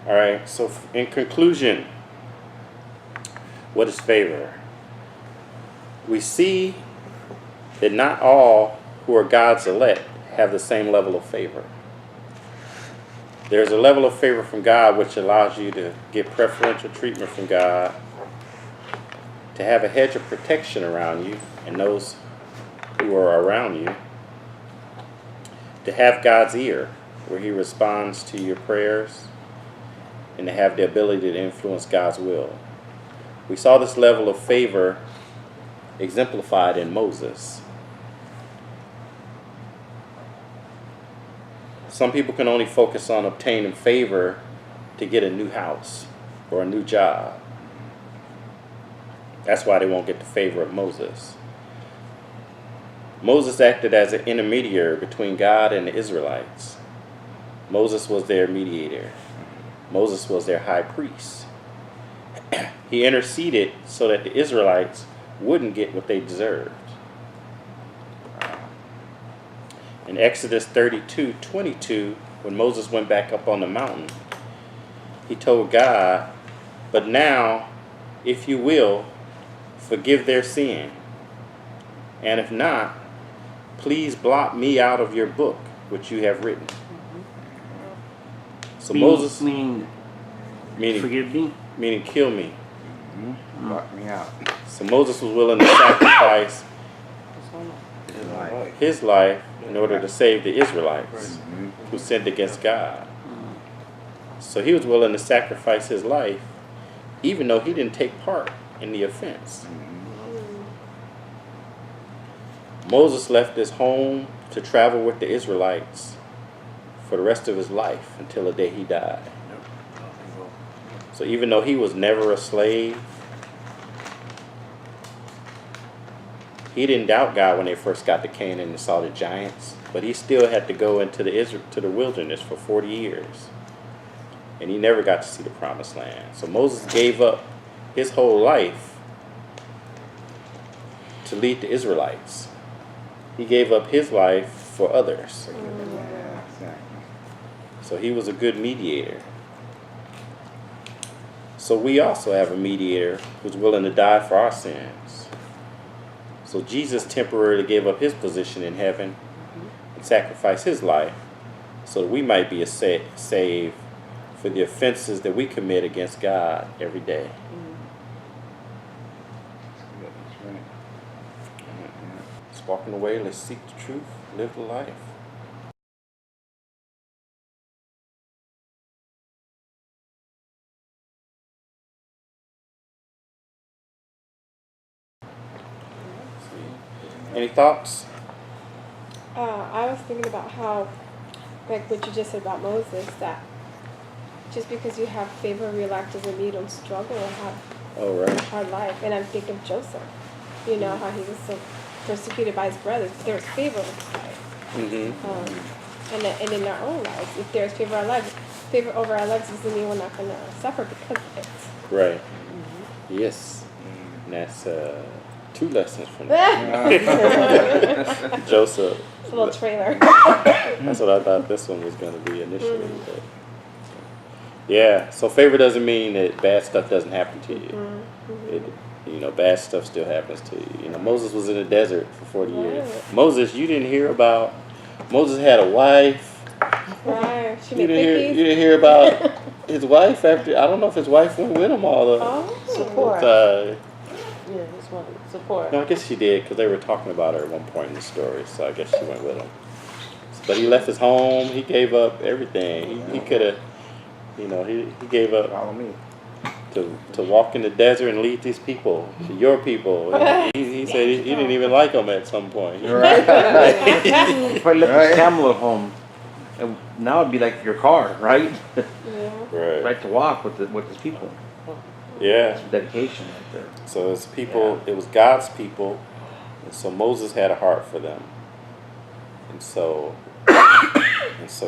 All right. So in conclusion, what is favor? We see that not all who are God's elect have the same level of favor. There's a level of favor from God which allows you to get preferential treatment from God, to have a hedge of protection around you and those who are around you, to have God's ear where He responds to your prayers, and to have the ability to influence God's will. We saw this level of favor exemplified in Moses. Some people can only focus on obtaining favor to get a new house or a new job. That's why they won't get the favor of Moses. Moses acted as an intermediary between God and the Israelites. Moses was their mediator. Moses was their high priest. He interceded so that the Israelites wouldn't get what they deserved. In Exodus 32:22, when Moses went back up on the mountain, he told God, "But now, if you will, forgive their sin. And if not, please blot me out of your book, which you have written." So Moses, meaning forgive me. meaning kill me. Lock me out. So Moses was willing to sacrifice Right. his life in order to save the Israelites who sinned against God. So he was willing to sacrifice his life even though he didn't take part in the offense. Moses left his home to travel with the Israelites for the rest of his life until the day he died. So even though he was never a slave, he didn't doubt God when they first got to Canaan and saw the giants, but he still had to go into the wilderness for 40 years. And he never got to see the promised land. So Moses gave up his whole life to lead the Israelites. He gave up his life for others. Yeah, exactly. So he was a good mediator. So we also have a mediator who's willing to die for our sins. So Jesus temporarily gave up his position in heaven and sacrificed his life so that we might be saved for the offenses that we commit against God every day. That's right. Let's walk in the way, let's seek the truth, live the life. Any thoughts? I was thinking about how, like what you just said about Moses, that just because you have favor of your life doesn't mean you don't struggle or have Oh, a right. hard life. And I'm thinking of Joseph, you know, how he was so persecuted by his brothers. But there was favor over his life. And in our own lives, if there's favor over our lives doesn't mean we're not going to suffer because of it. Right. Yes. And that's 2 lessons from that. It's Joseph. a little trailer. That's what I thought this one was going to be initially. But, yeah. So favor doesn't mean that bad stuff doesn't happen to you. Bad stuff still happens to you. You know, Moses was in the desert for 40 years. Right. Moses, you didn't hear about. Moses had a wife. Right. She You made didn't cookies. hear about his wife, after I don't know if his wife went with him all the Support. time. Yeah, his wife. Support. No, I guess she did because they were talking about her at one point in the story. So I guess she went with him. But he left his home. He gave up everything. He could have, you know, he gave up Follow me. to walk in the desert and lead these people, to your people. And he said he didn't even like them at some point. Right. If I left Right. this camel at home, and now it'd be like your car, right? Right. Right to walk with his people. Yeah. That's dedication right there. So it's people. It was God's people, and so Moses had a heart for them. And so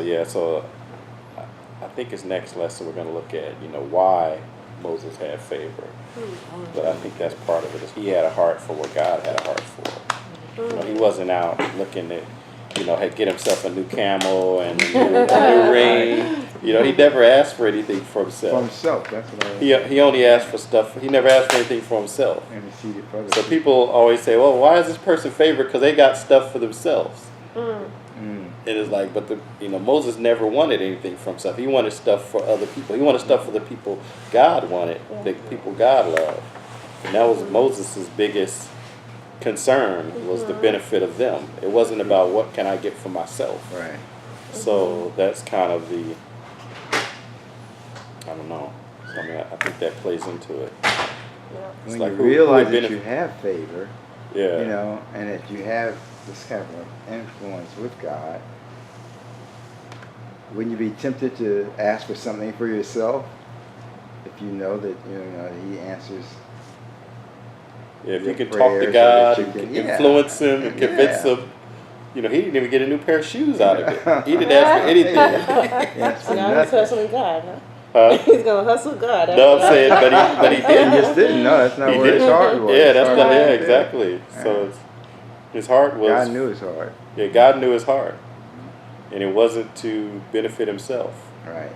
yeah. So I think his next lesson we're going to look at, you know, why Moses had favor. But I think that's part of it. Is he had a heart for what God had a heart for. You know, he wasn't out looking to, you know, get himself a new camel and a new ring. You know, he never asked for anything for For himself. himself, that's what I He only asked for stuff. He never asked for anything for himself. interceded for others. So people always say, well, why is this person favored? Because they got stuff for themselves. It is like, but Moses never wanted anything for himself. He wanted stuff for other people. He wanted stuff for the people God wanted, the people God loved. And that was Moses' biggest concern, was the benefit of them. It wasn't about what can I get for myself. Right. So that's kind of the, I don't know. So, I mean, I think that plays into it. It's When like you who realize would that benefit- you have favor, Yeah. you know, and that you have this kind of influence with God, wouldn't you be tempted to ask for something for yourself if you know that He answers? Yeah, if your you can talk prayers to or God that and you can- influence him and convince Yeah. him, he didn't even get a new pair of shoes out of it. He didn't ask for anything. Yes, So now he's nothing. hustling God, huh? Huh? He's gonna hustle God. No, I'm saying, but he He didn't. just didn't. No, that's not He where his didn't. heart was. Yeah, His that's heart not. was Yeah, there. exactly. So his heart was. God knew his heart. Yeah, God knew his heart, and it wasn't to benefit himself. Right.